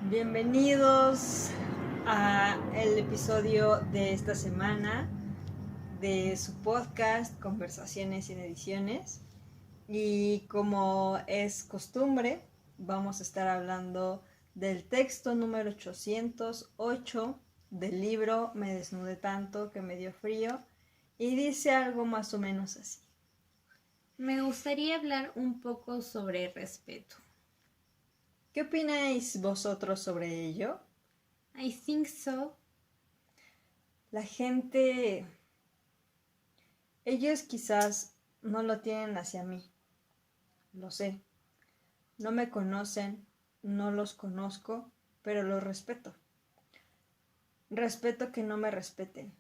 Bienvenidos a el episodio de esta semana de su podcast Conversaciones sin Ediciones. Y como es costumbre, vamos a estar hablando del texto número 808 del libro Me desnudé tanto que me dio frío, y dice algo más o menos así. Me gustaría hablar un poco sobre respeto. ¿Qué opináis vosotros sobre ello? I think so. La gente, ellos quizás no lo tienen hacia mí, lo sé. No me conocen, no los conozco, pero los respeto. Respeto que no me respeten,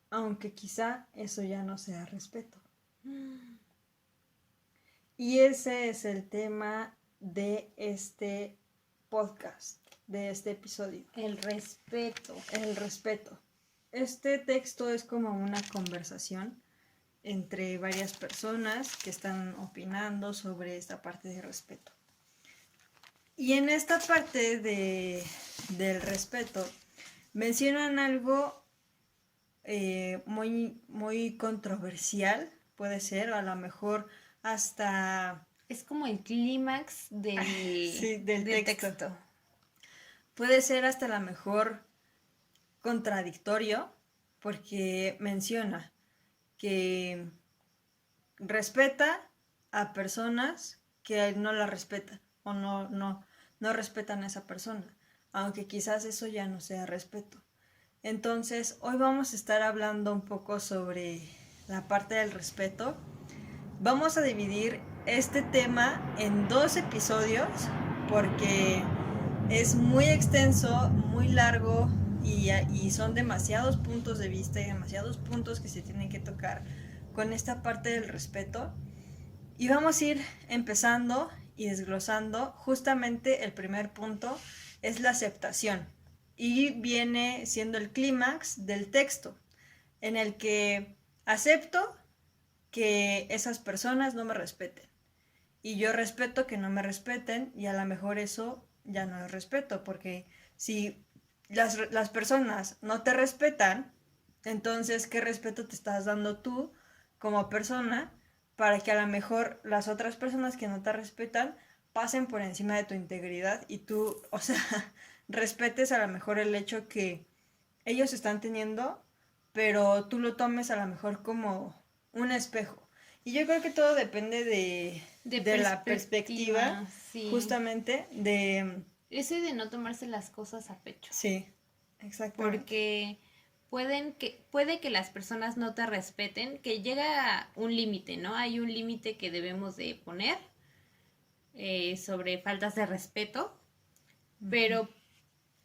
aunque quizá eso ya no sea respeto. Y ese es el tema de este podcast, de este episodio. El respeto. El respeto. Este texto es como una conversación entre varias personas que están opinando sobre esta parte de respeto. Y en esta parte del respeto mencionan algo muy controversial, puede ser, o a lo mejor hasta... Es como el clímax sí, del texto. Puede ser hasta a lo mejor contradictorio, porque menciona que respeta a personas que no la respetan o no respetan a esa persona, aunque quizás eso ya no sea respeto. Entonces, hoy vamos a estar hablando un poco sobre la parte del respeto. Vamos a dividir este tema en 2 episodios porque es muy extenso, muy largo y son demasiados puntos de vista y demasiados puntos que se tienen que tocar con esta parte del respeto. Y vamos a ir empezando y desglosando. Justamente el primer punto es la aceptación y viene siendo el clímax del texto, en el que acepto que esas personas no me respeten y yo respeto que no me respeten, y a lo mejor eso ya no es respeto, porque si las personas no te respetan, entonces ¿qué respeto te estás dando tú como persona para que a lo mejor las otras personas que no te respetan pasen por encima de tu integridad y tú, o sea, respetes a lo mejor el hecho que ellos están teniendo, pero tú lo tomes a lo mejor como un espejo? Y yo creo que todo depende de la perspectiva, sí. justamente, de... Ese de no tomarse las cosas a pecho. Sí, exactamente. Porque puede que las personas no te respeten, que llega un límite, ¿no? Hay un límite que debemos de poner sobre faltas de respeto, pero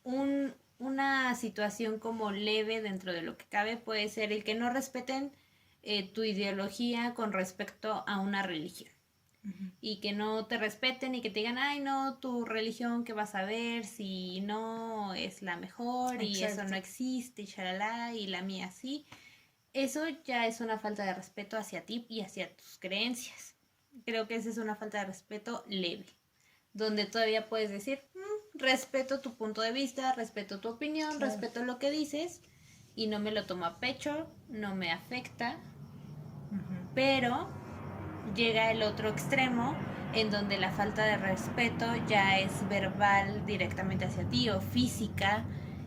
una situación como leve dentro de lo que cabe puede ser el que no respeten tu ideología con respecto a una religión. Y que no te respeten y que te digan, ay no, tu religión que vas a ver si no es la mejor. Exacto. Y eso no existe y shalala, y la mía sí. Eso ya es una falta de respeto hacia ti y hacia tus creencias. Creo que esa es una falta de respeto leve, donde todavía puedes decir, respeto tu punto de vista, respeto tu opinión, claro, respeto lo que dices y no me lo tomo a pecho, no me afecta. Pero llega el otro extremo en donde la falta de respeto ya es verbal directamente hacia ti o física,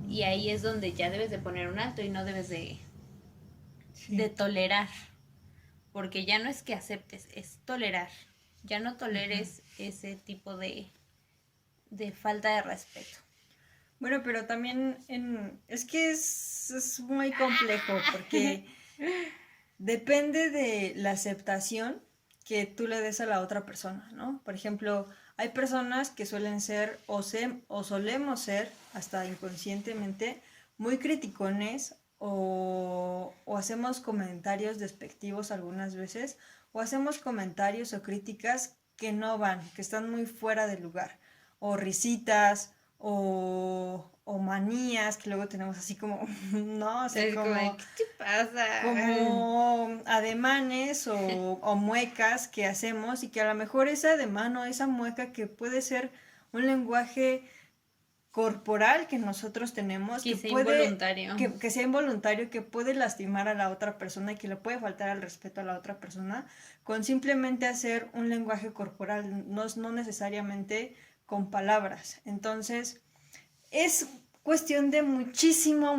y ahí es donde ya debes de poner un alto y no debes de tolerar, porque ya no es que aceptes, es tolerar. Ya no toleres ese tipo de falta de respeto. Bueno, pero también es que es muy complejo porque depende de la aceptación que tú le des a la otra persona, ¿no? Por ejemplo, hay personas que suelen ser o solemos ser, hasta inconscientemente, muy criticones o hacemos comentarios despectivos algunas veces, o hacemos comentarios o críticas que no van, que están muy fuera de lugar, o risitas, o manías que luego tenemos así como, ¿no? O sea, como, ¿qué te pasa? Como ademanes o muecas que hacemos, y que a lo mejor ese ademán o esa mueca que puede ser un lenguaje corporal que nosotros tenemos que sea involuntario. Que sea involuntario, que puede lastimar a la otra persona y que le puede faltar al respeto a la otra persona con simplemente hacer un lenguaje corporal, no necesariamente con palabras. Entonces, es cuestión de muchísimo,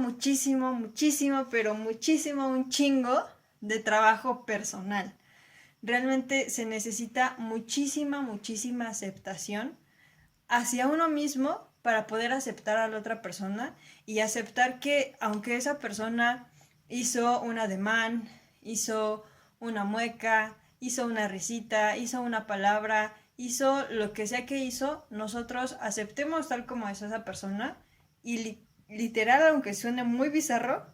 pero muchísimo, un chingo de trabajo personal. Realmente se necesita muchísima aceptación hacia uno mismo para poder aceptar a la otra persona y aceptar que aunque esa persona hizo un ademán, hizo una mueca, hizo una risita, hizo una palabra, hizo lo que sea que hizo, nosotros aceptemos tal como es esa persona y literal, aunque suene muy bizarro,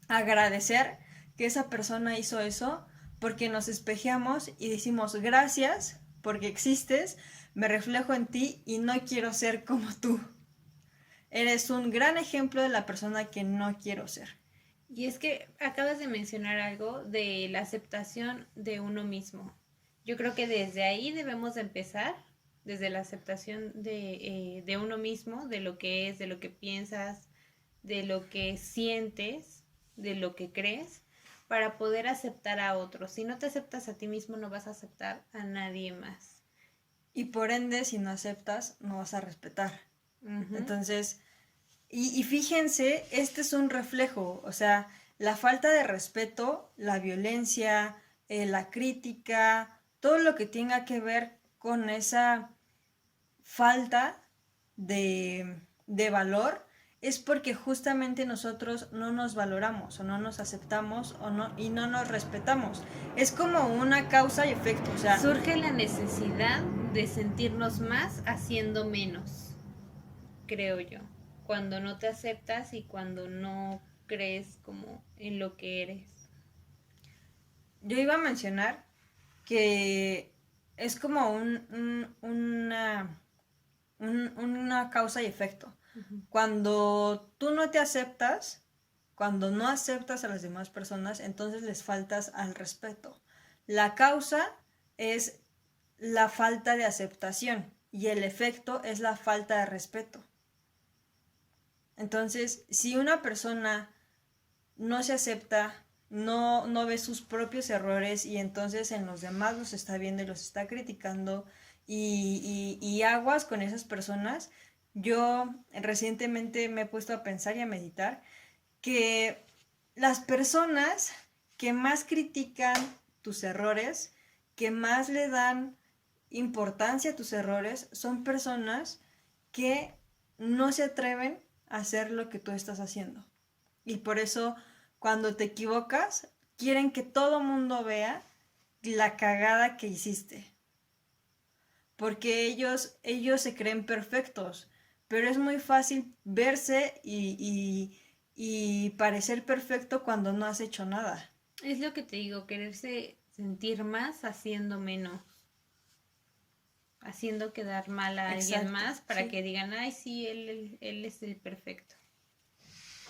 agradecer que esa persona hizo eso porque nos espejeamos y decimos gracias porque existes, me reflejo en ti y no quiero ser como tú. Eres un gran ejemplo de la persona que no quiero ser. Y es que acabas de mencionar algo de la aceptación de uno mismo. Yo creo que desde ahí debemos de empezar, desde la aceptación de uno mismo, de lo que es, de lo que piensas, de lo que sientes, de lo que crees, para poder aceptar a otros. Si no te aceptas a ti mismo, no vas a aceptar a nadie más. Y por ende, si no aceptas, no vas a respetar. Entonces, y fíjense, este es un reflejo, o sea, la falta de respeto, la violencia, la crítica, todo lo que tenga que ver con esa falta de valor, es porque justamente nosotros no nos valoramos o no nos aceptamos y no nos respetamos. Es como una causa y efecto, o sea, surge la necesidad de sentirnos más haciendo menos, creo yo, cuando no te aceptas y cuando no crees como en lo que eres. Yo iba a mencionar que es como una causa y efecto. Cuando tú no te aceptas, cuando no aceptas a las demás personas, entonces les faltas al respeto. La causa es la falta de aceptación y el efecto es la falta de respeto. Entonces, si una persona no se acepta, no ve sus propios errores y entonces en los demás los está viendo y los está criticando y aguas con esas personas. Yo recientemente me he puesto a pensar y a meditar que las personas que más critican tus errores, que más le dan importancia a tus errores, son personas que no se atreven a hacer lo que tú estás haciendo. Y por eso, cuando te equivocas, quieren que todo mundo vea la cagada que hiciste. Porque ellos se creen perfectos. Pero es muy fácil verse y parecer perfecto cuando no has hecho nada. Es lo que te digo, quererse sentir más haciendo menos. Haciendo quedar mal a alguien más para que digan, ay, sí, él es el perfecto.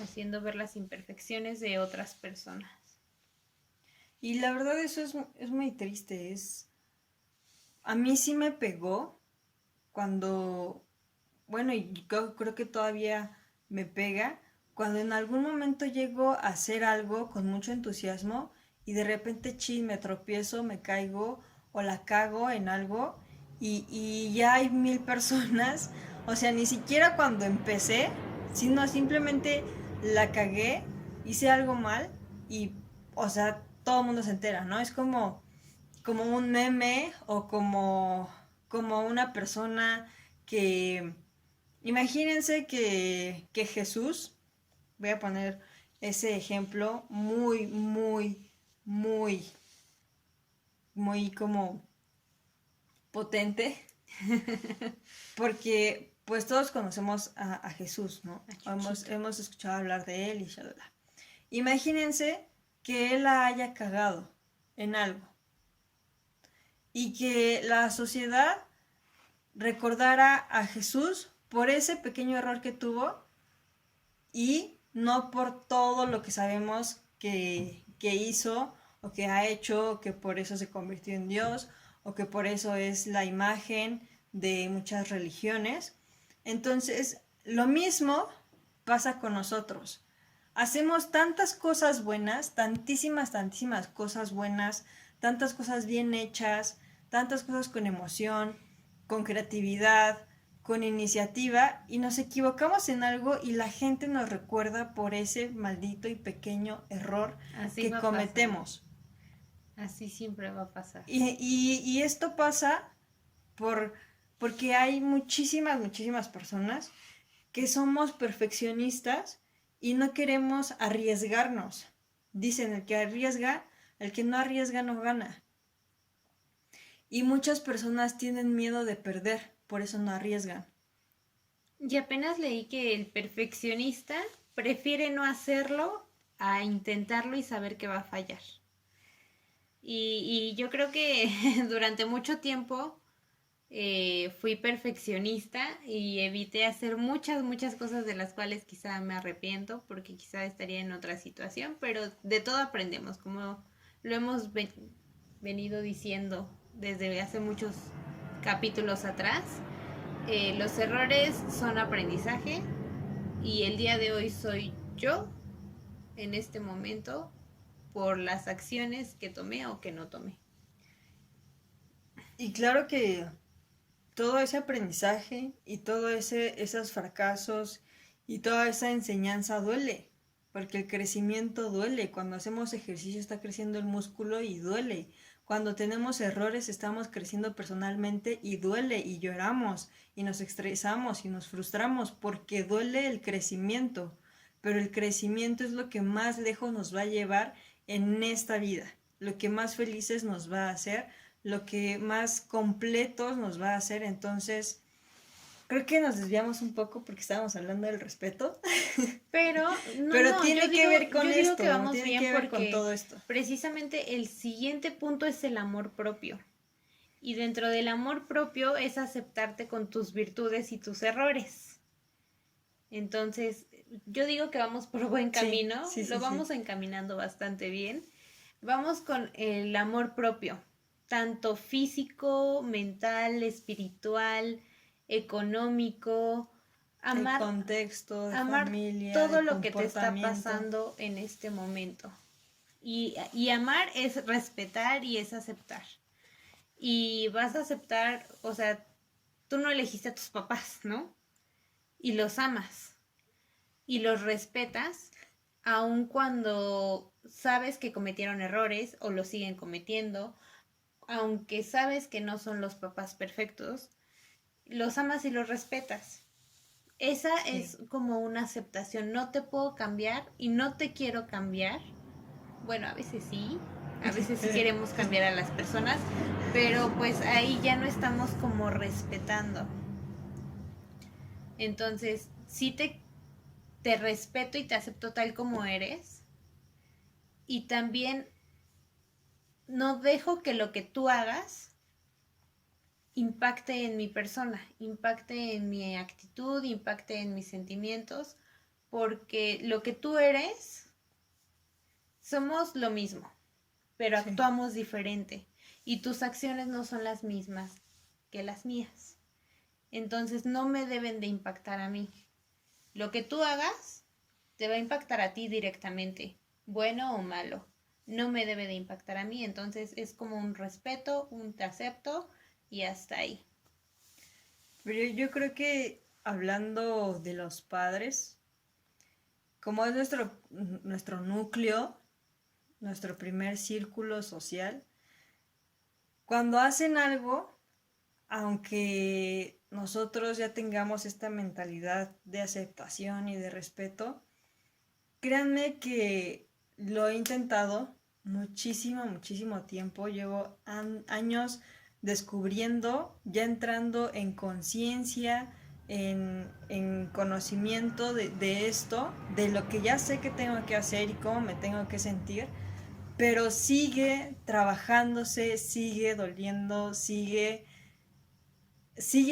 Haciendo ver las imperfecciones de otras personas. Y la verdad eso es muy triste. A mí sí me pegó cuando, bueno, y creo que todavía me pega, cuando en algún momento llego a hacer algo con mucho entusiasmo y de repente me tropiezo, me caigo o la cago en algo y ya hay 1000 personas, o sea, ni siquiera cuando empecé, sino simplemente la cagué, hice algo mal y, o sea, todo el mundo se entera, ¿no? Es como un meme o como una persona que, imagínense que Jesús, voy a poner ese ejemplo muy como potente, porque pues todos conocemos a Jesús, ¿no? Hemos escuchado hablar de él y shalala. Imagínense que él la haya cagado en algo y que la sociedad recordara a Jesús por ese pequeño error que tuvo y no por todo lo que sabemos que hizo o que ha hecho, que por eso se convirtió en Dios o que por eso es la imagen de muchas religiones. Entonces, lo mismo pasa con nosotros. Hacemos tantas cosas buenas, tantísimas cosas buenas, tantas cosas bien hechas, tantas cosas con emoción, con creatividad, con iniciativa, y nos equivocamos en algo y la gente nos recuerda por ese maldito y pequeño error Así que va a cometemos. Así siempre va a pasar. Y esto pasa porque hay muchísimas personas que somos perfeccionistas y no queremos arriesgarnos. Dicen, el que arriesga, el que no arriesga no gana. Y muchas personas tienen miedo de perder, por eso no arriesgan. Y apenas leí que el perfeccionista prefiere no hacerlo a intentarlo y saber que va a fallar. Y yo creo que durante mucho tiempo fui perfeccionista y evité hacer muchas cosas de las cuales quizá me arrepiento porque quizá estaría en otra situación, pero de todo aprendemos, como lo hemos venido diciendo desde hace muchos capítulos atrás. Los errores son aprendizaje y el día de hoy soy yo en este momento por las acciones que tomé o que no tomé. Y claro que todo ese aprendizaje y esos fracasos y toda esa enseñanza duele, porque el crecimiento duele. Cuando hacemos ejercicio está creciendo el músculo y duele. Cuando tenemos errores estamos creciendo personalmente y duele, y lloramos y nos estresamos y nos frustramos porque duele el crecimiento. Pero el crecimiento es lo que más lejos nos va a llevar en esta vida, lo que más felices nos va a hacer, lo que más completos nos va a hacer. Entonces, creo que nos desviamos un poco porque estábamos hablando del respeto. Pero Tiene que ver con esto, que vamos tiene bien que ver porque con todo esto. precisamente el siguiente punto es el amor propio. Y dentro del amor propio es aceptarte con tus virtudes y tus errores. Entonces, yo digo que vamos por buen camino, lo vamos encaminando bastante bien. Vamos con el amor propio, tanto físico, mental, espiritual, económico, amar, el contexto de amar familia, todo de lo que te está comportamiento. pasando en este momento. Y amar es respetar y es aceptar. Y vas a aceptar, o sea, tú no elegiste a tus papás, ¿no? Y los amas y los respetas, aun cuando sabes que cometieron errores o lo siguen cometiendo, aunque sabes que no son los papás perfectos, los amas y los respetas. Esa es como una aceptación. No te puedo cambiar y no te quiero cambiar. Bueno, a veces sí queremos cambiar a las personas, pero pues ahí ya no estamos como respetando. Entonces, sí te respeto y te acepto tal como eres. Y también no dejo que lo que tú hagas impacte en mi persona, impacte en mi actitud, impacte en mis sentimientos, porque lo que tú eres, somos lo mismo, pero actuamos diferente y tus acciones no son las mismas que las mías. Entonces no me deben de impactar a mí. Lo que tú hagas te va a impactar a ti directamente, bueno o malo. No me debe de impactar a mí, entonces es como un respeto, un te acepto y hasta ahí. Pero yo creo que hablando de los padres, como es nuestro núcleo, nuestro primer círculo social, cuando hacen algo, aunque nosotros ya tengamos esta mentalidad de aceptación y de respeto, créanme que lo he intentado muchísimo tiempo. Llevo años descubriendo, ya entrando en conciencia, en conocimiento de esto, de lo que ya sé que tengo que hacer y cómo me tengo que sentir, pero sigue trabajándose, sigue doliendo, sigue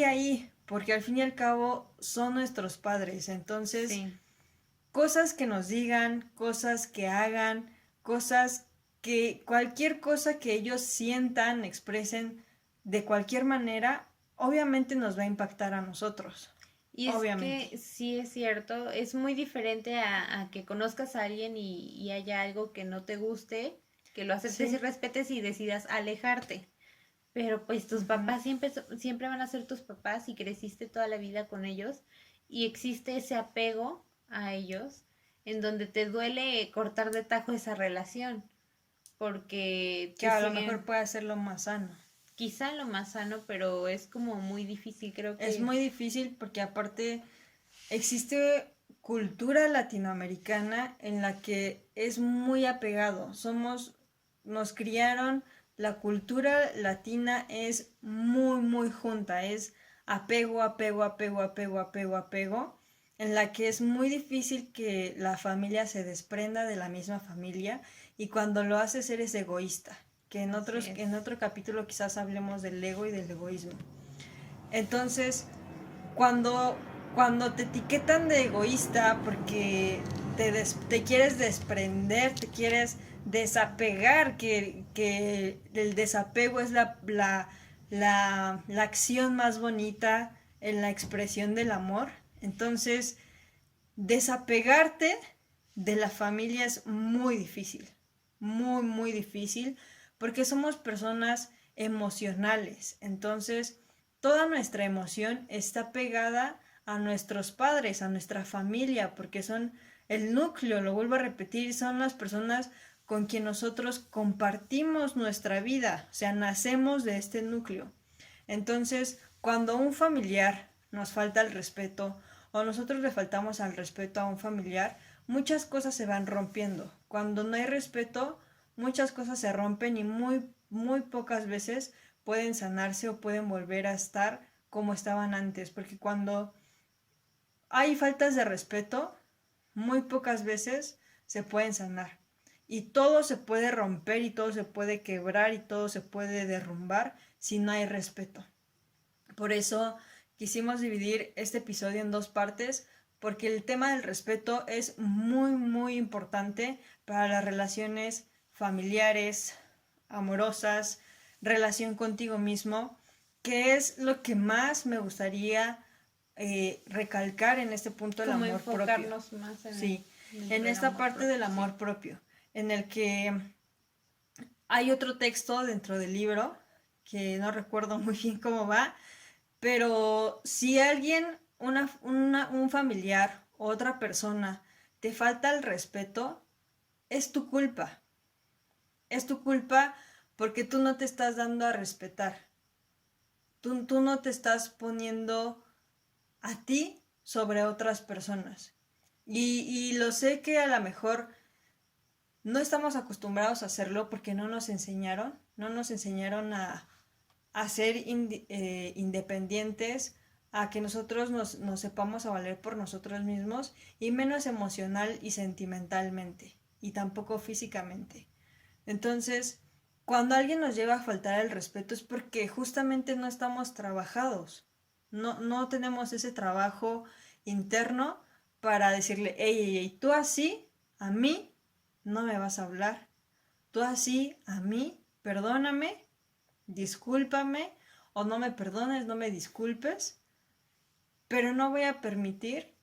ahí, porque al fin y al cabo son nuestros padres. Entonces, cosas que nos digan, cosas que hagan, cualquier cosa que ellos sientan, expresen de cualquier manera, obviamente nos va a impactar a nosotros. Y es obviamente. que sí es cierto, es muy diferente a que conozcas a alguien y haya algo que no te guste, que lo aceptes y Sí. respetes y decidas alejarte. Pero pues tus Ujú. papás siempre van a ser tus papás y creciste toda la vida con ellos y existe ese apego a ellos en donde te duele cortar de tajo esa relación porque Que te a lo mejor siguen puede ser lo más sano. quizá lo más sano, pero es como muy difícil, creo Es que muy difícil porque aparte existe cultura latinoamericana en la que es muy apegado. Nos criaron, la cultura latina es muy, muy junta, es apego, apego, apego, apego, apego, apego, en la que es muy difícil que la familia se desprenda de la misma familia y cuando lo haces eres egoísta, que así en es. otro capítulo quizás hablemos del ego y del egoísmo. Entonces, cuando, cuando te etiquetan de egoísta porque te quieres desprender, te quieres desapegar, que el desapego es la acción más bonita en la expresión del amor. Entonces, desapegarte de la familia es muy difícil, muy, muy difícil, porque somos personas emocionales. Entonces, toda nuestra emoción está pegada a nuestros padres, a nuestra familia, porque son el núcleo, lo vuelvo a repetir, son las personas con quien nosotros compartimos nuestra vida, o sea, nacemos de este núcleo. Entonces, cuando un familiar nos falta el respeto o nosotros le faltamos al respeto a un familiar, muchas cosas se van rompiendo. Cuando no hay respeto, muchas cosas se rompen y muy, muy pocas veces pueden sanarse o pueden volver a estar como estaban antes. Porque cuando hay faltas de respeto, muy pocas veces se pueden sanar. Y todo se puede romper y todo se puede quebrar y todo se puede derrumbar si no hay respeto. Por eso quisimos dividir este episodio en dos partes, porque el tema del respeto es muy, muy importante para las relaciones familiares, amorosas, relación contigo mismo, que es lo que más me gustaría recalcar en este punto del Como amor propio. enfocarnos más Sí, dentro en del esta amor parte del propio, sí. amor propio, en el que hay otro texto dentro del libro, que no recuerdo muy bien cómo va, pero si alguien, un familiar, otra persona, te falta el respeto, es tu culpa. Es tu culpa porque tú no te estás dando a respetar. Tú no te estás poniendo a ti sobre otras personas. Y lo sé que a lo mejor no estamos acostumbrados a hacerlo porque no nos enseñaron a ser independientes, a que nosotros nos sepamos a valer por nosotros mismos y menos emocional y sentimentalmente y tampoco físicamente. Entonces, cuando alguien nos llega a faltar el respeto es porque justamente no estamos trabajados, no tenemos ese trabajo interno para decirle, hey, hey, hey, tú así a mí no me vas a hablar, tú así a mí, perdóname, discúlpame o no me perdones, no me disculpes, pero no voy a permitir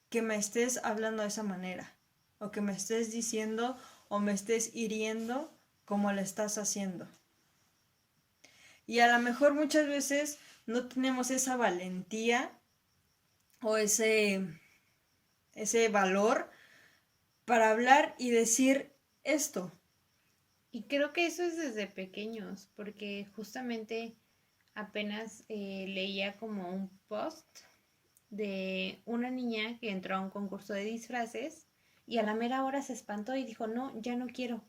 que me estés hablando de esa manera o que me estés diciendo o me estés hiriendo como lo estás haciendo. Y a lo mejor muchas veces no tenemos esa valentía o ese valor para hablar y decir esto. Y creo que eso es desde pequeños, porque justamente apenas leía como un post de una niña que entró a un concurso de disfraces y a la mera hora se espantó y dijo, no, ya no quiero.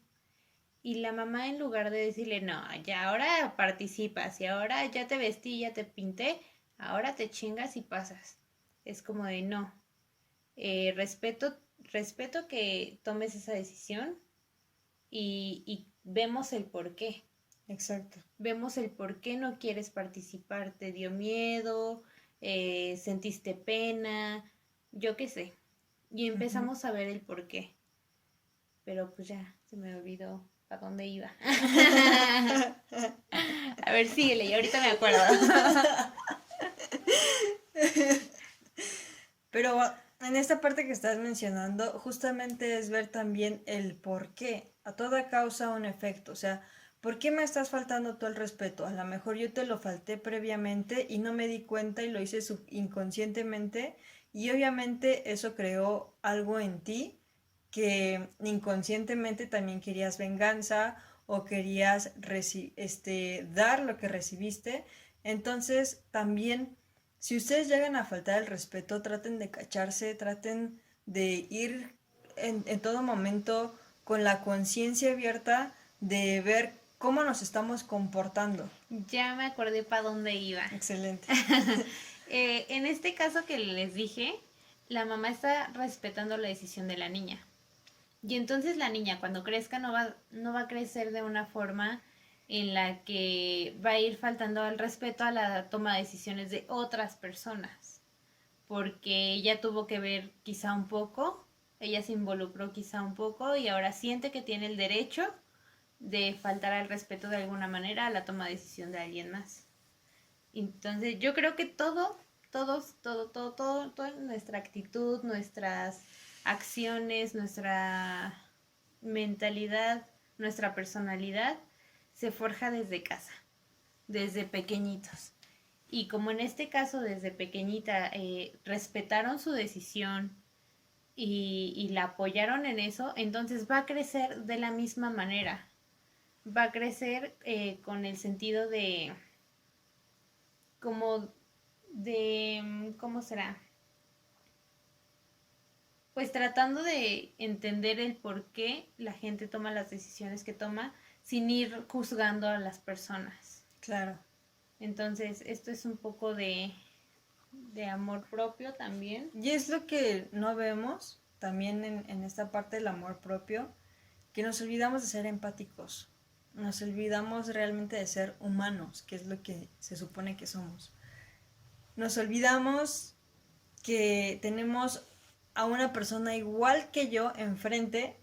Y la mamá en lugar de decirle, no, ya ahora participas y ahora ya te vestí, ya te pinté, ahora te chingas y pasas. Es como de no. Respeto que tomes esa decisión y vemos el por qué. Exacto. Vemos el por qué no quieres participar. Te dio miedo, sentiste pena, yo qué sé. Y Ujú. empezamos a ver el por qué. Pero pues ya, se me olvidó para dónde iba. A ver, síguele, y ahorita me acuerdo. Pero en esta parte que estás mencionando, justamente es ver también el por qué. A toda causa un efecto. O sea, ¿por qué me estás faltando tú el respeto? A lo mejor yo te lo falté previamente y no me di cuenta y lo hice inconscientemente. Y obviamente eso creó algo en ti que inconscientemente también querías venganza o querías dar lo que recibiste. Entonces también, si ustedes llegan a faltar el respeto, traten de cacharse, traten de ir en todo momento con la conciencia abierta de ver cómo nos estamos comportando. Ya me acordé para dónde iba. Excelente. En este caso que les dije, la mamá está respetando la decisión de la niña. Y entonces la niña cuando crezca no va a crecer de una forma en la que va a ir faltando al respeto a la toma de decisiones de otras personas. Porque ella tuvo que ver quizá un poco, ella se involucró quizá un poco y ahora siente que tiene el derecho de faltar al respeto de alguna manera a la toma de decisión de alguien más. Entonces yo creo que toda nuestra actitud, nuestras acciones, nuestra mentalidad, nuestra personalidad se forja desde casa, desde pequeñitos. Y como en este caso desde pequeñita respetaron su decisión y la apoyaron en eso, entonces va a crecer de la misma manera. Va a crecer con el sentido de como de, ¿cómo será? Pues tratando de entender el por qué la gente toma las decisiones que toma sin ir juzgando a las personas. Claro. Entonces, esto es un poco de amor propio también. Y es lo que no vemos también en esta parte del amor propio, que nos olvidamos de ser empáticos, nos olvidamos realmente de ser humanos, que es lo que se supone que somos. Nos olvidamos que tenemos a una persona igual que yo enfrente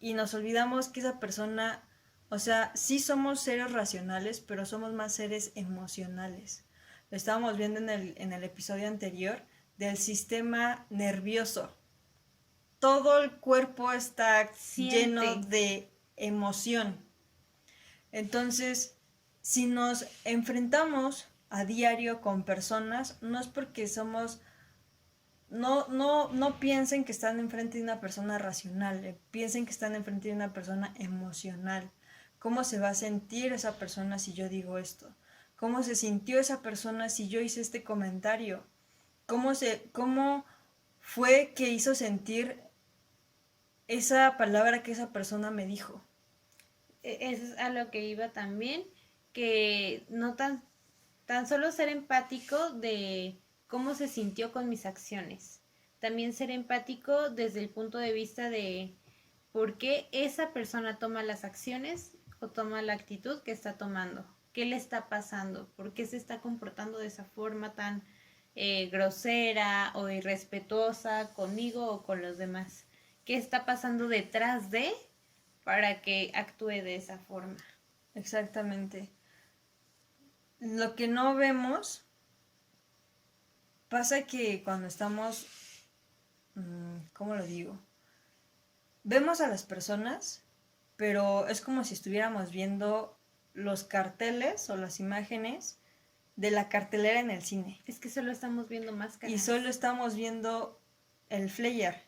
y nos olvidamos que esa persona, o sea, sí somos seres racionales, pero somos más seres emocionales. Lo estábamos viendo en el episodio anterior del sistema nervioso. Todo el cuerpo está lleno de emoción. Entonces, si nos enfrentamos a diario con personas, no es porque somos... No piensen que están enfrente de una persona racional, piensen que están enfrente de una persona emocional. ¿Cómo se va a sentir esa persona si yo digo esto? ¿Cómo se sintió esa persona si yo hice este comentario? ¿Cómo fue que hizo sentir esa palabra que esa persona me dijo? Es a lo que iba también, que no tan solo ser empático de cómo se sintió con mis acciones, también ser empático desde el punto de vista de por qué esa persona toma las acciones o toma la actitud que está tomando, qué le está pasando, por qué se está comportando de esa forma tan grosera o irrespetuosa conmigo o con los demás, qué está pasando detrás de para que actúe de esa forma. Exactamente. Lo que no vemos pasa que cuando estamos, ¿cómo lo digo? Vemos a las personas, pero es como si estuviéramos viendo los carteles o las imágenes de la cartelera en el cine. Es que solo estamos viendo máscaras. Y solo estamos viendo el flyer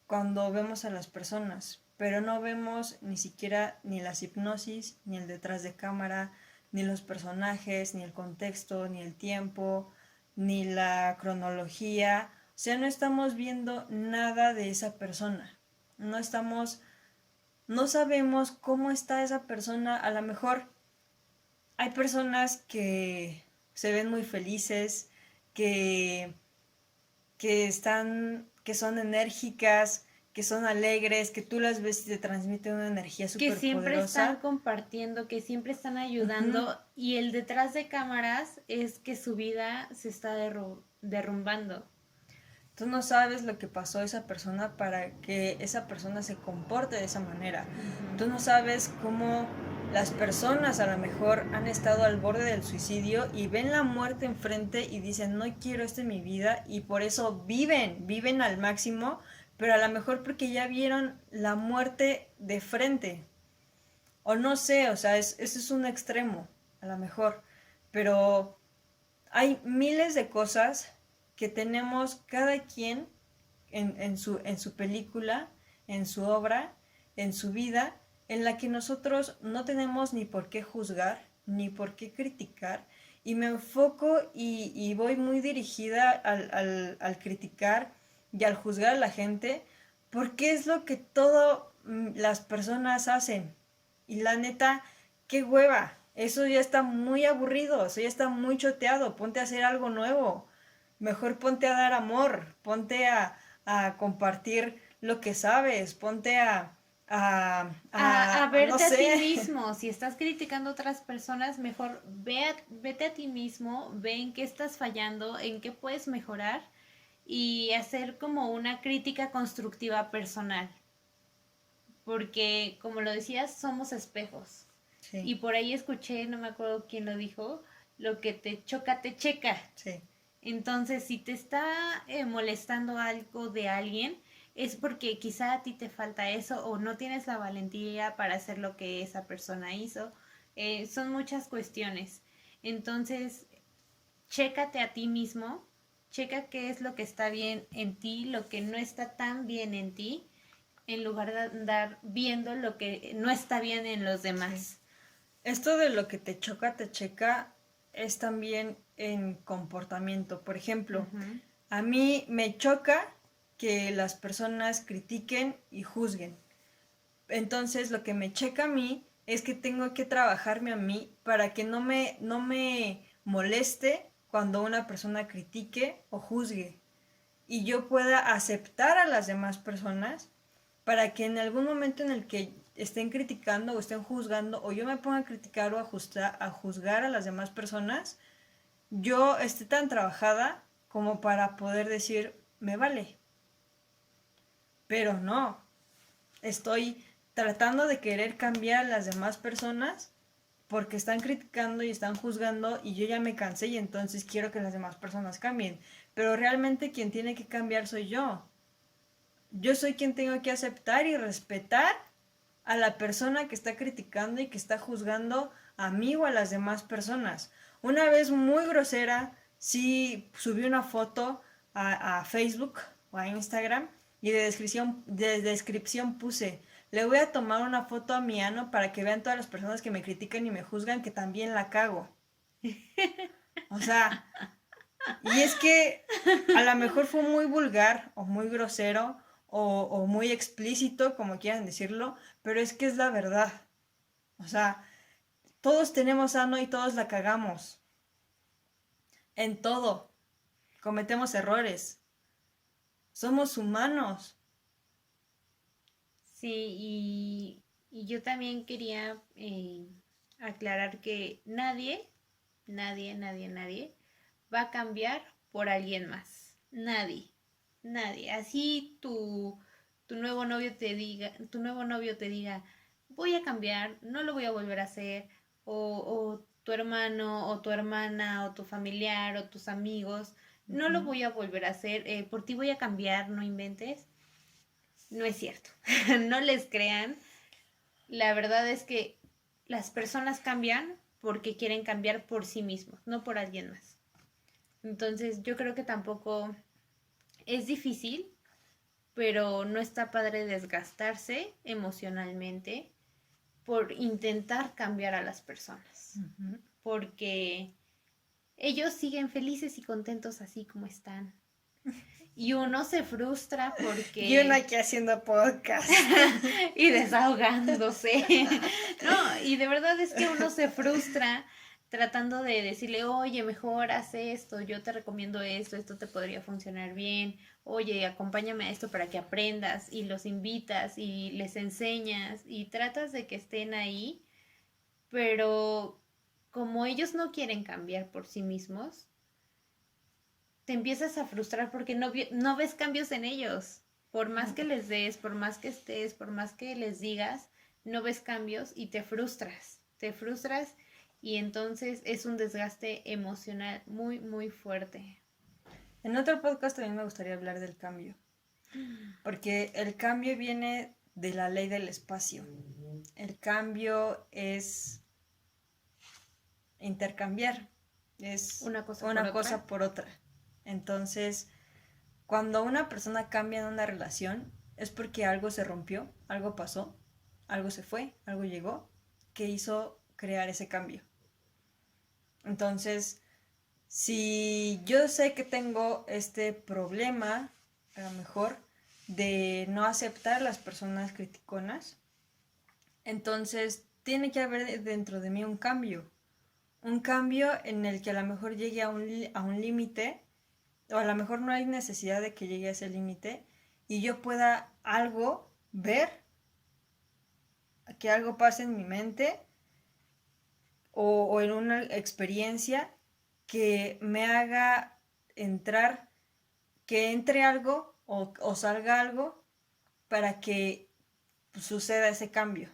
cuando vemos a las personas, pero no vemos ni siquiera ni las hipnosis, ni el detrás de cámara, ni los personajes, ni el contexto, ni el tiempo, ni la cronología. O sea, no estamos viendo nada de esa persona. No sabemos cómo está esa persona. A lo mejor hay personas que se ven muy felices, que son enérgicas, que son alegres, que tú las ves y te transmiten una energía súper poderosa. Que siempre están compartiendo, que siempre están ayudando, y el detrás de cámaras es que su vida se está derrumbando. Tú no sabes lo que pasó a esa persona para que esa persona se comporte de esa manera. Tú no sabes cómo las personas a lo mejor han estado al borde del suicidio y ven la muerte enfrente y dicen, no quiero esto en mi vida, y por eso viven al máximo, pero a lo mejor porque ya vieron la muerte de frente. O no sé, o sea, eso es un extremo, a lo mejor. Pero hay miles de cosas que tenemos cada quien en su película, en su obra, en su vida, en la que nosotros no tenemos ni por qué juzgar, ni por qué criticar, y me enfoco y voy muy dirigida al criticar y al juzgar a la gente, porque es lo que todas las personas hacen. Y la neta, qué hueva, eso ya está muy aburrido, eso ya está muy choteado, ponte a hacer algo nuevo. Mejor ponte a dar amor, ponte a compartir lo que sabes, ponte A no verte a ti sé. mismo. Si estás criticando a otras personas, mejor vete a ti mismo, ve en qué estás fallando, en qué puedes mejorar y hacer como una crítica constructiva personal. Porque, como lo decías, somos espejos. Sí, Y por ahí escuché, no me acuerdo quién lo dijo, lo que te choca, te checa. sí, Entonces, si te está molestando algo de alguien, es porque quizá a ti te falta eso o no tienes la valentía para hacer lo que esa persona hizo. Son muchas cuestiones. Entonces, chécate a ti mismo, checa qué es lo que está bien en ti, lo que no está tan bien en ti, en lugar de andar viendo lo que no está bien en los demás. sí. Esto de lo que te choca, te checa, es también en comportamiento. Por ejemplo, Ujú. a mí me choca que las personas critiquen y juzguen. Entonces, lo que me checa a mí es que tengo que trabajarme a mí para que no me moleste cuando una persona critique o juzgue. Y yo pueda aceptar a las demás personas para que en algún momento en el que estén criticando o estén juzgando o yo me ponga a criticar o a juzgar a las demás personas, yo esté tan trabajada como para poder decir, me vale. Pero no, estoy tratando de querer cambiar a las demás personas porque están criticando y están juzgando y yo ya me cansé y entonces quiero que las demás personas cambien. Pero realmente quien tiene que cambiar soy yo. Yo soy quien tengo que aceptar y respetar a la persona que está criticando y que está juzgando a mí o a las demás personas. Una vez muy grosera, sí subí una foto a Facebook o a Instagram y de descripción puse, le voy a tomar una foto a mi ano para que vean todas las personas que me critican y me juzgan que también la cago. O sea, y es que a lo mejor fue muy vulgar o muy grosero o muy explícito, como quieran decirlo, pero es que es la verdad. O sea, todos tenemos ano y todos la cagamos. En todo. Cometemos errores. Somos humanos. Sí, y yo también quería aclarar que nadie va a cambiar por alguien más. Nadie, nadie. Así tu nuevo novio te diga, voy a cambiar, no lo voy a volver a hacer, o tu hermano, o tu hermana, o tu familiar, o tus amigos, no lo voy a volver a hacer, por ti voy a cambiar, no inventes. No es cierto, no les crean. La verdad es que las personas cambian porque quieren cambiar por sí mismos, no por alguien más. Entonces yo creo que tampoco es difícil, pero no está padre desgastarse emocionalmente por intentar cambiar a las personas. Porque ellos siguen felices y contentos así como están. Y uno se frustra Y uno porque aquí haciendo podcast. y desahogándose. No, y de verdad es que uno se frustra tratando de decirle, oye, mejor haz esto, yo te recomiendo esto, esto te podría funcionar bien, oye, acompáñame a esto para que aprendas, y los invitas y les enseñas y tratas de que estén ahí, pero como ellos no quieren cambiar por sí mismos, te empiezas a frustrar porque no ves cambios en ellos. Por más que les des, por más que estés, por más que les digas, no ves cambios y te frustras. te frustras y entonces es un desgaste emocional muy, muy fuerte. En otro podcast también me gustaría hablar del cambio, porque el cambio viene de la ley del espacio. El cambio es intercambiar, es Una cosa una por cosa otra. por otra. Entonces, cuando una persona cambia en una relación, es porque algo se rompió, algo pasó, algo se fue, algo llegó, que hizo crear ese cambio. Entonces, si yo sé que tengo este problema, a lo mejor, de no aceptar a las personas criticonas, entonces tiene que haber dentro de mí un cambio. Un cambio en el que a lo mejor llegue a un límite, o a lo mejor no hay necesidad de que llegue a ese límite, y yo pueda algo ver, que algo pase en mi mente, o en una experiencia que me haga entrar, que entre algo o salga algo para que suceda ese cambio.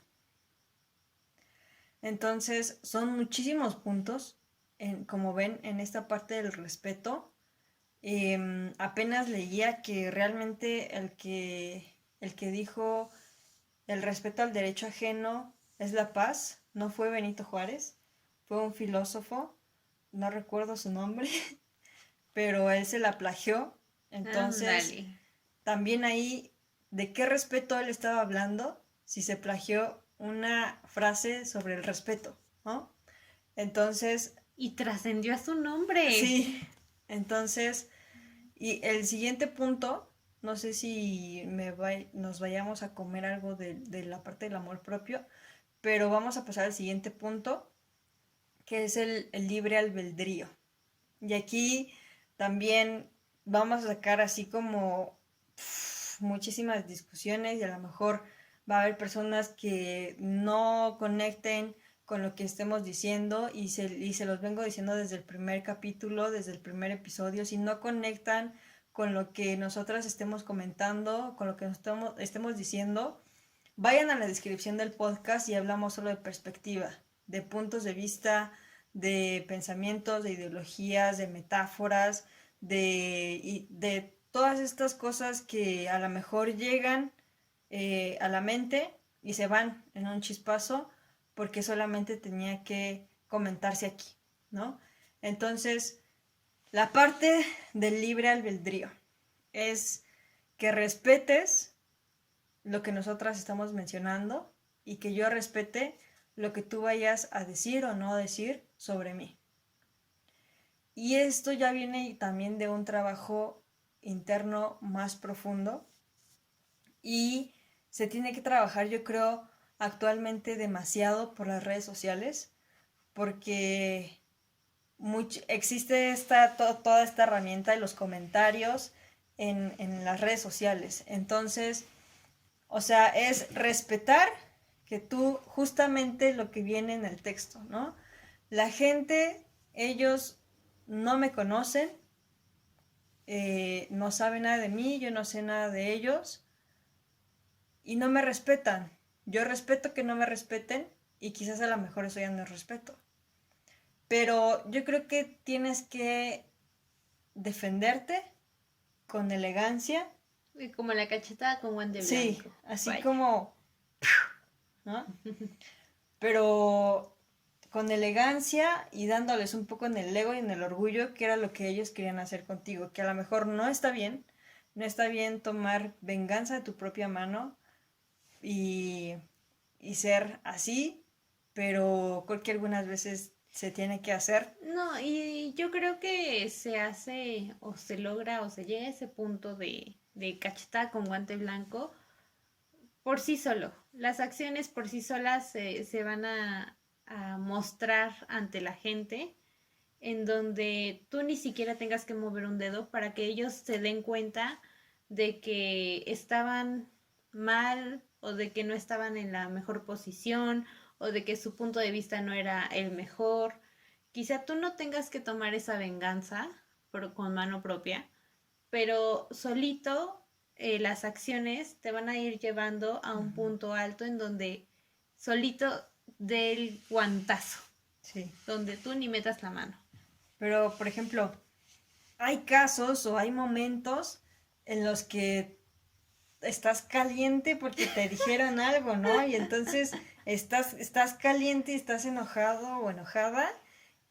Entonces son muchísimos puntos, como ven, en esta parte del respeto. Apenas leía que realmente el que dijo el respeto al derecho ajeno es la paz, no fue Benito Juárez, fue un filósofo, no recuerdo su nombre, pero él se la plagió. Entonces, Ándale. también ahí, ¿de qué respeto él estaba hablando? Si se plagió una frase sobre el respeto, ¿no? Entonces, Y trascendió a su nombre. sí, entonces, y el siguiente punto, no sé si nos vayamos a comer algo de la parte del amor propio, pero vamos a pasar al siguiente punto, que es el libre albedrío. Y aquí también vamos a sacar así como muchísimas discusiones y a lo mejor va a haber personas que no conecten con lo que estemos diciendo y se los vengo diciendo desde el primer capítulo, desde el primer episodio. Si no conectan con lo que nosotras estemos comentando, con lo que nos estemos diciendo, vayan a la descripción del podcast y hablamos solo de perspectiva, de puntos de vista, de pensamientos, de ideologías, de metáforas, de todas estas cosas que a lo mejor llegan a la mente y se van en un chispazo porque solamente tenía que comentarse aquí, ¿no? Entonces, la parte del libre albedrío es que respetes lo que nosotras estamos mencionando y que yo respete lo que tú vayas a decir o no decir sobre mí. Y esto ya viene también de un trabajo interno más profundo y se tiene que trabajar, yo creo, actualmente demasiado por las redes sociales porque existe toda esta herramienta de los comentarios en las redes sociales. Entonces, o sea, es respetar que tú, justamente lo que viene en el texto, ¿no? La gente, ellos no me conocen, no saben nada de mí, yo no sé nada de ellos y no me respetan. Yo respeto que no me respeten y quizás a lo mejor eso ya no es respeto. Pero yo creo que tienes que defenderte con elegancia. Como la cachetada con guante Sí, blanco. así Vaya. como, ¿no? Pero con elegancia y dándoles un poco en el ego y en el orgullo, que era lo que ellos querían hacer contigo, que a lo mejor no está bien, no está bien tomar venganza de tu propia mano y, y ser así, pero creo que algunas veces se tiene que hacer. No, y yo creo que se hace o se logra o se llega a ese punto de cachetada con guante blanco por sí solo. Las acciones por sí solas se van a mostrar ante la gente en donde tú ni siquiera tengas que mover un dedo para que ellos se den cuenta de que estaban mal o de que no estaban en la mejor posición o de que su punto de vista no era el mejor. Quizá tú no tengas que tomar esa venganza con mano propia, pero solito las acciones te van a ir llevando a un punto alto en donde solito del guantazo, Sí. donde tú ni metas la mano. Pero, por ejemplo, hay casos o hay momentos en los que estás caliente porque te dijeron algo, ¿no? Y entonces estás caliente y estás enojado o enojada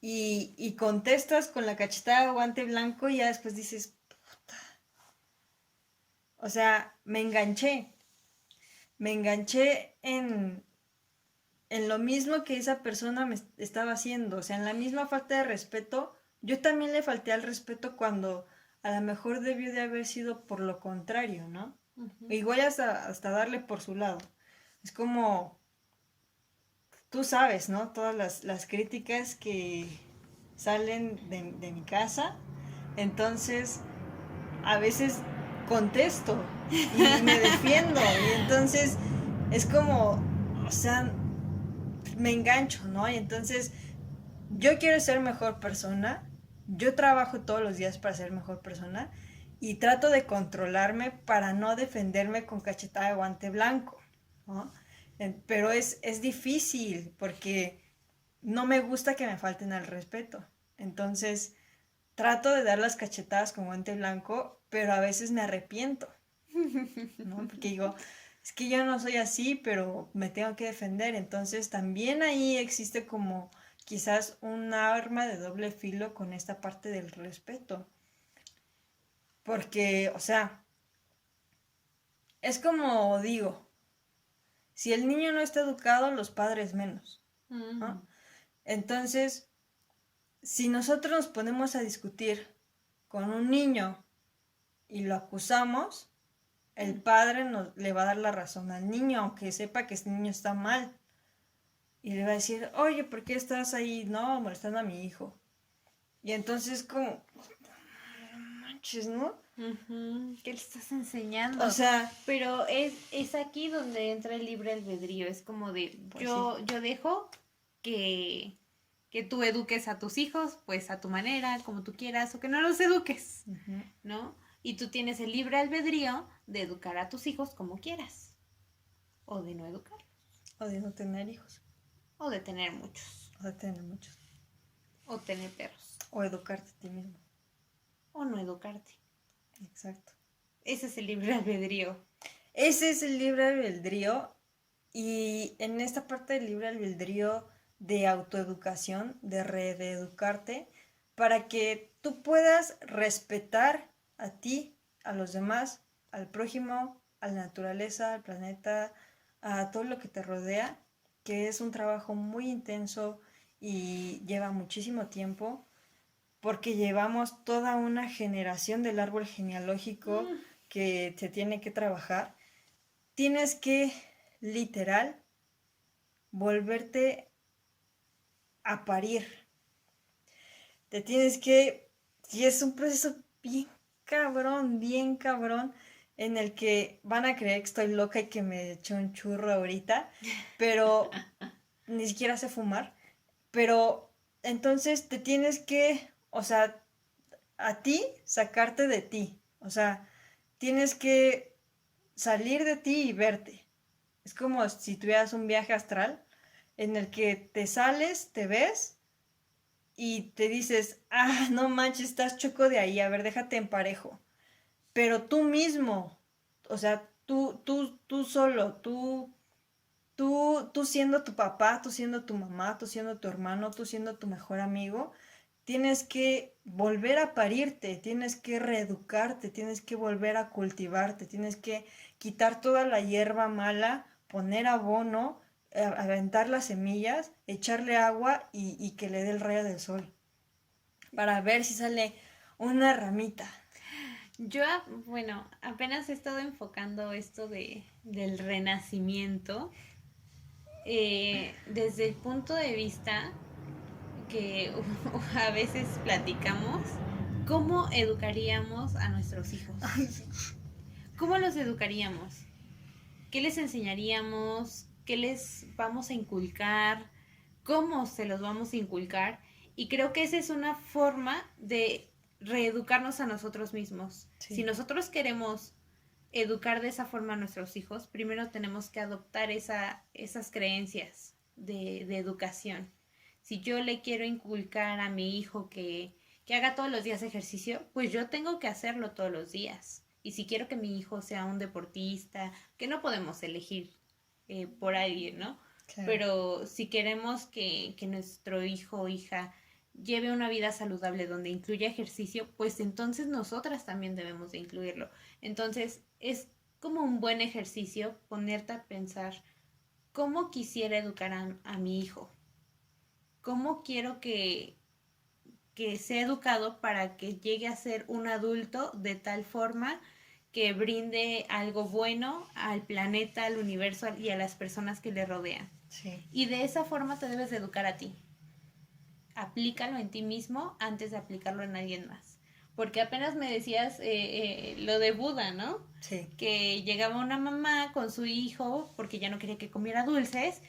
y contestas con la cachetada o guante blanco y ya después dices, o sea, me enganché en lo mismo que esa persona me estaba haciendo, o sea, en la misma falta de respeto, yo también le falté al respeto cuando a lo mejor debió de haber sido por lo contrario, ¿no? Igual hasta darle por su lado. Es como, tú sabes, ¿no? Todas las críticas que salen de mi casa, entonces a veces contesto y me defiendo y entonces es como, o sea, me engancho, ¿no? Y entonces yo quiero ser mejor persona, yo trabajo todos los días para ser mejor persona y trato de controlarme para no defenderme con cachetada de guante blanco, ¿no? Pero es difícil porque no me gusta que me falten al respeto. Entonces trato de dar las cachetadas con guante blanco, pero a veces me arrepiento, ¿no? Porque digo, es que yo no soy así, pero me tengo que defender. Entonces también ahí existe como quizás un arma de doble filo con esta parte del respeto. Porque, o sea, es como digo, si el niño no está educado, los padres menos, ¿no? Entonces, si nosotros nos ponemos a discutir con un niño y lo acusamos, el padre le va a dar la razón al niño, aunque sepa que ese niño está mal. Y le va a decir, oye, ¿por qué estás ahí, no, molestando a mi hijo? Y entonces como, no manches, ¿no? ¿Qué le estás enseñando? O sea, pero es aquí donde entra el libre albedrío. Es como de, pues yo dejo que, que tú eduques a tus hijos, pues a tu manera, como tú quieras, o que no los eduques, ¿no? Y tú tienes el libre albedrío de educar a tus hijos como quieras, o de no educarlos, o de no tener hijos, o de tener muchos, o de tener muchos, o tener perros, o educarte a ti mismo. o no educarte. Exacto. Ese es el libre albedrío. Ese es el libre albedrío y en esta parte del libre albedrío de autoeducación, de reeducarte, para que tú puedas respetar a ti, a los demás, al prójimo, a la naturaleza, al planeta, a todo lo que te rodea, que es un trabajo muy intenso y lleva muchísimo tiempo, porque llevamos toda una generación del árbol genealógico que se tiene que trabajar. Tienes que, literal, volverte a parir. Te tienes que, y es un proceso bien cabrón, en el que van a creer que estoy loca y que me eché un churro ahorita, pero ni siquiera sé fumar. Pero entonces te tienes que, o sea, a ti sacarte de ti. O sea, tienes que salir de ti y verte. Es como si tuvieras un viaje astral en el que te sales, te ves y te dices, ah, no manches, estás choco de ahí, a ver, déjate en parejo. Pero tú mismo, o sea, tú solo, tú siendo tu papá, tú siendo tu mamá, tú siendo tu hermano, tú siendo tu mejor amigo, tienes que volver a parirte, tienes que reeducarte, tienes que volver a cultivarte, tienes que quitar toda la hierba mala, poner abono, aventar las semillas, echarle agua y que le dé el rayo del sol, para ver si sale una ramita. Yo, bueno, apenas he estado enfocando esto del renacimiento desde el punto de vista que a veces platicamos, ¿cómo educaríamos a nuestros hijos? ¿Cómo los educaríamos? ¿Qué les enseñaríamos? ¿Qué les vamos a inculcar? ¿Cómo se los vamos a inculcar? Y creo que esa es una forma de reeducarnos a nosotros mismos. Sí. Si nosotros queremos educar de esa forma a nuestros hijos, primero tenemos que adoptar esas creencias, de educación. Si yo le quiero inculcar a mi hijo que haga todos los días ejercicio, pues yo tengo que hacerlo todos los días. Y si quiero que mi hijo sea un deportista, que no podemos elegir por alguien, ¿no? Claro. Pero si queremos que nuestro hijo o hija lleve una vida saludable donde incluya ejercicio, pues entonces nosotras también debemos de incluirlo. Entonces es como un buen ejercicio ponerte a pensar cómo quisiera educar a mi hijo, cómo quiero que sea educado para que llegue a ser un adulto de tal forma que brinde algo bueno al planeta, al universo y a las personas que le rodean. Sí. Y de esa forma te debes de educar a ti. Aplícalo en ti mismo antes de aplicarlo en alguien más. Porque apenas me decías lo de Buda, ¿no? Sí. Que llegaba una mamá con su hijo porque ya no quería que comiera dulces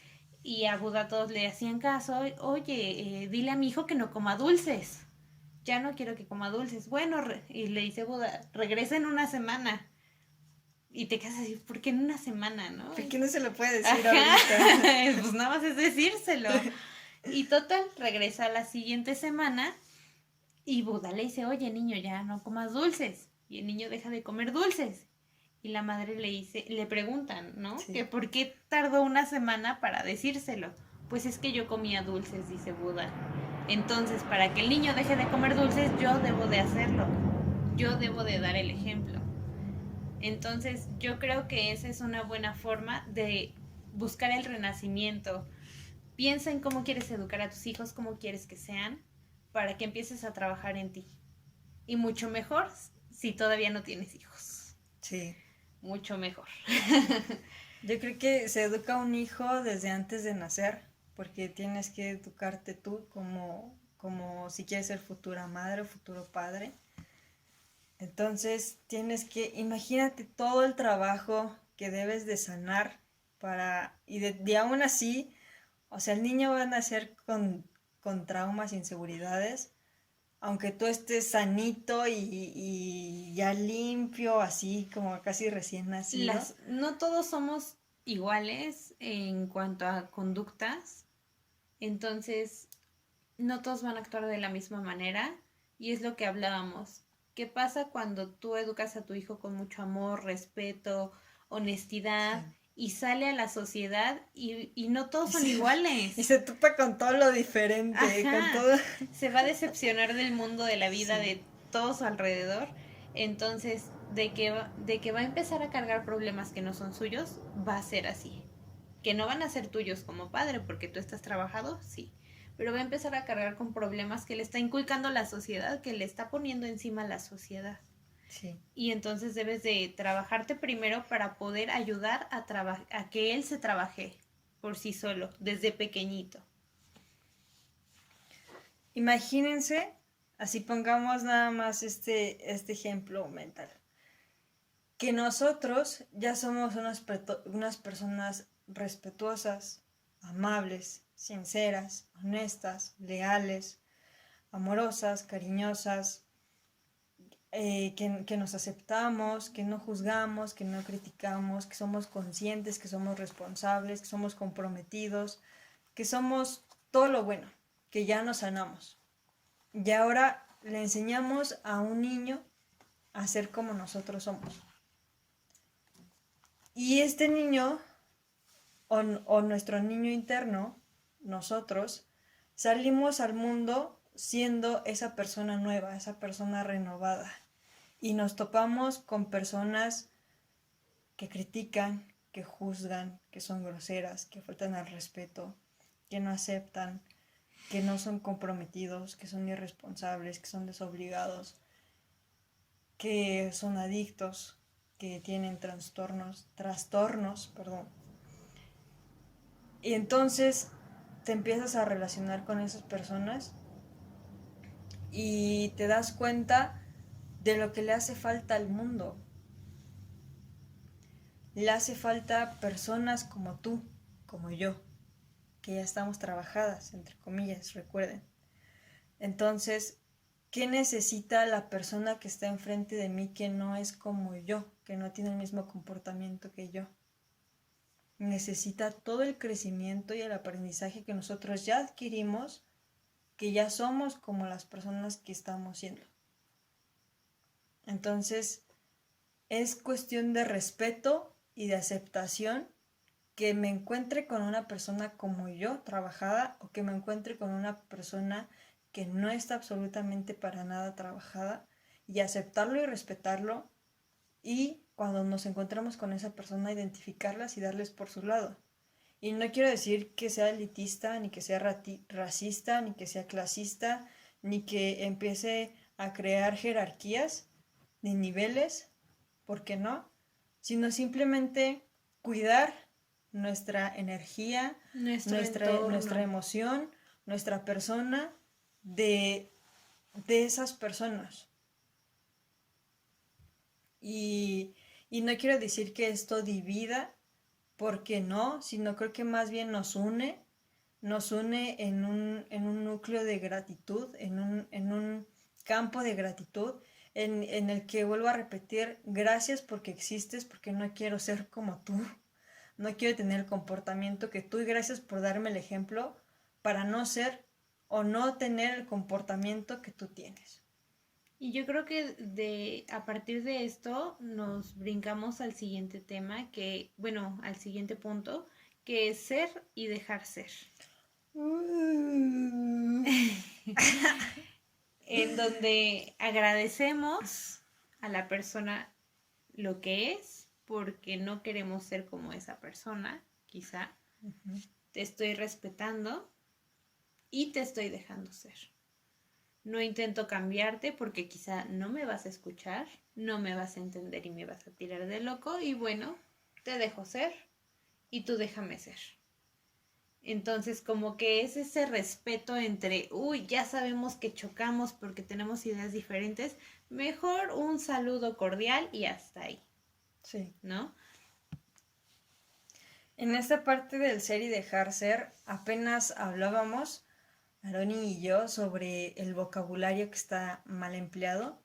y a Buda todos le hacían caso. Oye, dile a mi hijo que no coma dulces. Ya no quiero que coma dulces. Bueno, y le dice Buda, regresa en una semana. Y te quedas así, ¿por qué en una semana, no? ¿Por qué no se lo puede decir Ajá. ahorita? Pues nada más es decírselo. Y total, regresa la siguiente semana y Buda le dice, oye niño, ya no comas dulces. Y el niño deja de comer dulces. Y la madre le preguntan, ¿no? Sí. Que por qué tardó una semana para decírselo. Pues es que yo comía dulces, dice Buda. Entonces, para que el niño deje de comer dulces, yo debo de hacerlo. Yo debo de dar el ejemplo. Entonces, yo creo que esa es una buena forma de buscar el renacimiento. Piensa en cómo quieres educar a tus hijos, cómo quieres que sean, para que empieces a trabajar en ti. Y mucho mejor si todavía no tienes hijos. Sí. Mucho mejor. Yo creo que se educa a un hijo desde antes de nacer, porque tienes que educarte tú como si quieres ser futura madre o futuro padre. Entonces imagínate todo el trabajo que debes de sanar y aún así, o sea, el niño va a nacer con traumas, inseguridades, aunque tú estés sanito y ya limpio, así como casi recién nacido. No todos somos iguales en cuanto a conductas, entonces no todos van a actuar de la misma manera y es lo que hablábamos. ¿Qué pasa cuando tú educas a tu hijo con mucho amor, respeto, honestidad y sale a la sociedad y no todos son iguales? Y se topa con todo lo diferente, Ajá. con todo. Se va a decepcionar del mundo, de la vida, Sí. de todo su alrededor. Entonces, de que va a empezar a cargar problemas que no son suyos, va a ser así. Que no van a ser tuyos como padre porque tú estás trabajado, sí. Pero va a empezar a cargar con problemas que le está inculcando la sociedad, que le está poniendo encima la sociedad. Sí. Y entonces debes de trabajarte primero para poder ayudar a que él se trabaje por sí solo, desde pequeñito. Imagínense, así pongamos nada más este ejemplo mental, que nosotros ya somos unas personas respetuosas, amables, sinceras, honestas, leales, amorosas, cariñosas, que nos aceptamos, que no juzgamos, que no criticamos, que somos conscientes, que somos responsables, que somos comprometidos, que somos todo lo bueno, que ya nos sanamos. Y ahora le enseñamos a un niño a ser como nosotros somos. Y este niño, o nuestro niño interno, nosotros, salimos al mundo siendo esa persona nueva, esa persona renovada. Y nos topamos con personas que critican, que juzgan, que son groseras, que faltan al respeto, que no aceptan, que no son comprometidos, que son irresponsables, que son desobligados, que son adictos, que tienen trastornos, Y entonces te empiezas a relacionar con esas personas y te das cuenta de lo que le hace falta al mundo. Le hace falta personas como tú, como yo, que ya estamos trabajadas, entre comillas, recuerden. Entonces, ¿qué necesita la persona que está enfrente de mí que no es como yo, que no tiene el mismo comportamiento que yo? necesita todo el crecimiento y el aprendizaje que nosotros ya adquirimos, que ya somos como las personas que estamos siendo. Entonces, es cuestión de respeto y de aceptación que me encuentre con una persona como yo, trabajada, o que me encuentre con una persona que no está absolutamente para nada trabajada, y aceptarlo y respetarlo, y cuando nos encontramos con esa persona, identificarlas y darles por su lado. Y no quiero decir que sea elitista, ni que sea racista, ni que sea clasista, ni que empiece a crear jerarquías ni niveles, ¿por qué no? Sino simplemente cuidar nuestra energía, nuestra emoción, nuestra persona de esas personas. Y no quiero decir que esto divida, porque no, sino creo que más bien nos une en un núcleo de gratitud, en un campo de gratitud, en el que vuelvo a repetir, gracias porque existes, porque no quiero ser como tú, no quiero tener el comportamiento que tú, y gracias por darme el ejemplo para no ser o no tener el comportamiento que tú tienes. Y yo creo que a partir de esto nos brincamos al siguiente tema, al siguiente punto, que es ser y dejar ser. En donde agradecemos a la persona lo que es, porque no queremos ser como esa persona, quizá. Te estoy respetando y te estoy dejando ser. No intento cambiarte porque quizá no me vas a escuchar, no me vas a entender y me vas a tirar de loco, y bueno, te dejo ser y tú déjame ser. Entonces, como que es ese respeto entre, ya sabemos que chocamos porque tenemos ideas diferentes, mejor un saludo cordial y hasta ahí. Sí. ¿No? En esta parte del ser y dejar ser, apenas hablábamos, Aroni y yo, sobre el vocabulario que está mal empleado.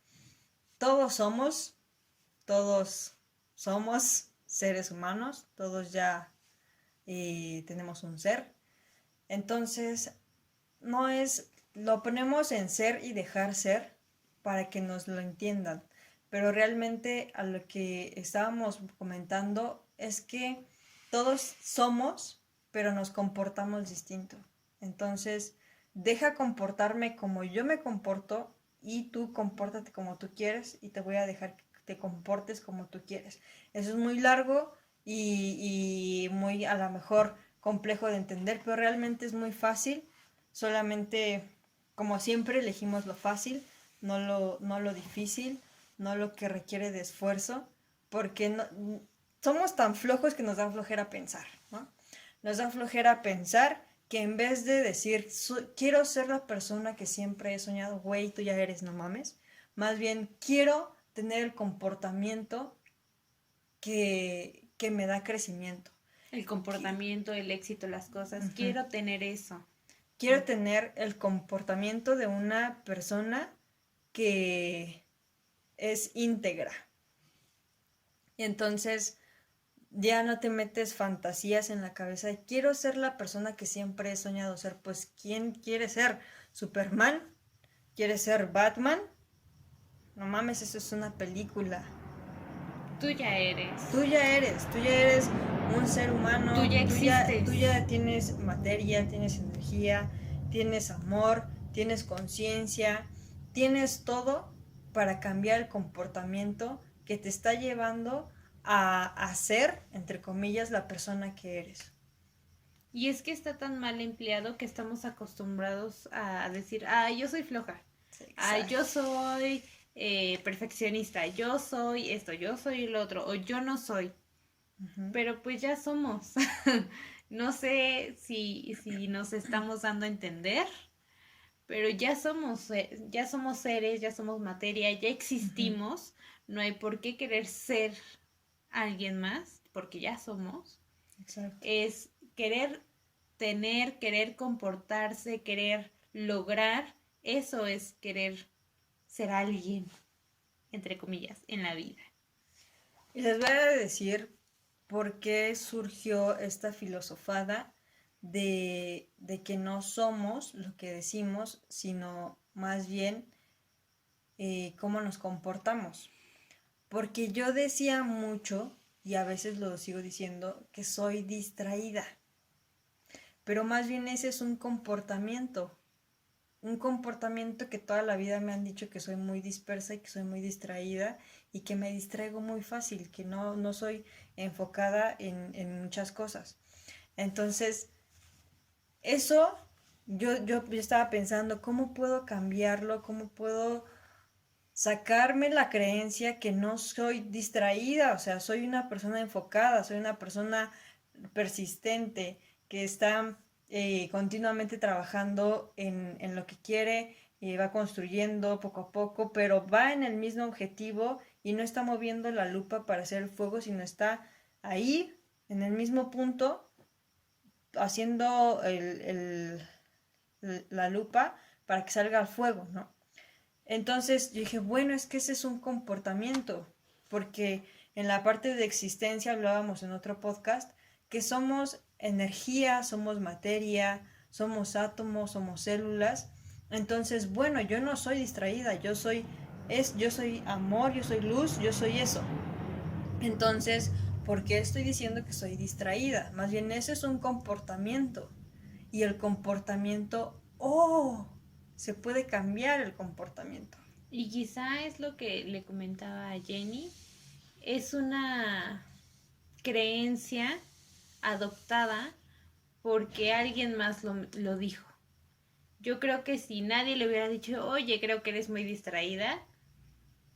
Todos somos seres humanos, todos ya tenemos un ser. Entonces, lo ponemos en ser y dejar ser para que nos lo entiendan. Pero realmente a lo que estábamos comentando es que todos somos, pero nos comportamos distinto. Entonces, deja comportarme como yo me comporto y tú compórtate como tú quieres, y te voy a dejar que te comportes como tú quieres. Eso es muy largo y muy, a lo mejor, complejo de entender, pero realmente es muy fácil. Solamente, como siempre, elegimos lo fácil, no lo difícil, no lo que requiere de esfuerzo, porque somos tan flojos que nos da flojera pensar, ¿no? Nos da flojera pensar que en vez de decir, quiero ser la persona que siempre he soñado, güey, tú ya eres, no mames. Más bien, quiero tener el comportamiento que me da crecimiento. El comportamiento, el éxito, las cosas. Quiero tener eso. Quiero tener el comportamiento de una persona que es íntegra. Y entonces ya no te metes fantasías en la cabeza de quiero ser la persona que siempre he soñado ser. Pues, ¿quién quiere ser? ¿Superman? ¿Quiere ser Batman? No mames, eso es una película. Tú ya eres. Tú ya eres un ser humano. Tú ya existes. Tú ya tienes materia, tienes energía, tienes amor, tienes conciencia, tienes todo para cambiar el comportamiento que te está llevando a ser, entre comillas, la persona que eres. Y es que está tan mal empleado que estamos acostumbrados a decir, yo soy floja, Sí, yo soy perfeccionista, yo soy esto, yo soy lo otro, o yo no soy. Pero pues ya somos. No sé si nos estamos dando a entender, pero ya somos seres, ya somos materia, ya existimos. No hay por qué querer ser alguien más, porque ya somos. Exacto. Es querer tener, querer comportarse, querer lograr, eso es querer ser alguien, entre comillas, en la vida. Y les voy a decir por qué surgió esta filosofada de que no somos lo que decimos, sino más bien cómo nos comportamos. Porque yo decía mucho, y a veces lo sigo diciendo, que soy distraída. Pero más bien ese es un comportamiento. Un comportamiento que toda la vida me han dicho que soy muy dispersa y que soy muy distraída y que me distraigo muy fácil, que no soy enfocada en muchas cosas. Entonces, eso yo estaba pensando, ¿cómo puedo cambiarlo? ¿Cómo puedo sacarme la creencia que no soy distraída? O sea, soy una persona enfocada, soy una persona persistente, que está continuamente trabajando en lo que quiere y va construyendo poco a poco, pero va en el mismo objetivo y no está moviendo la lupa para hacer el fuego, sino está ahí, en el mismo punto, haciendo la lupa para que salga el fuego, ¿no? Entonces yo dije, bueno, es que ese es un comportamiento, porque en la parte de existencia hablábamos en otro podcast que somos energía, somos materia, somos átomos, somos células. Entonces, bueno, yo no soy distraída, yo soy amor, yo soy luz, yo soy eso. Entonces, ¿por qué estoy diciendo que soy distraída? Más bien, ese es un comportamiento. Y el comportamiento, oh, se puede cambiar el comportamiento. Y quizá es lo que le comentaba a Jenny, es una creencia adoptada porque alguien más lo dijo. Yo creo que si nadie le hubiera dicho, oye, creo que eres muy distraída,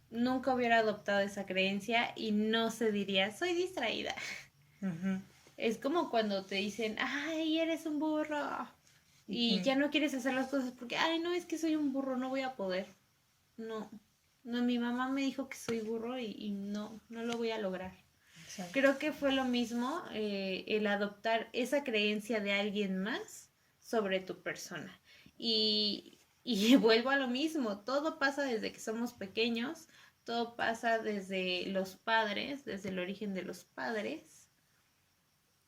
nunca hubiera adoptado esa creencia y no se diría, soy distraída. Uh-huh. Es como cuando te dicen, ay, eres un burro. Y ya no quieres hacer las cosas porque, ay, no, es que soy un burro, no voy a poder. No, no, mi mamá me dijo que soy burro y no lo voy a lograr. Exacto. Creo que fue lo mismo el adoptar esa creencia de alguien más sobre tu persona. Y vuelvo a lo mismo, todo pasa desde que somos pequeños, todo pasa desde los padres, desde el origen de los padres.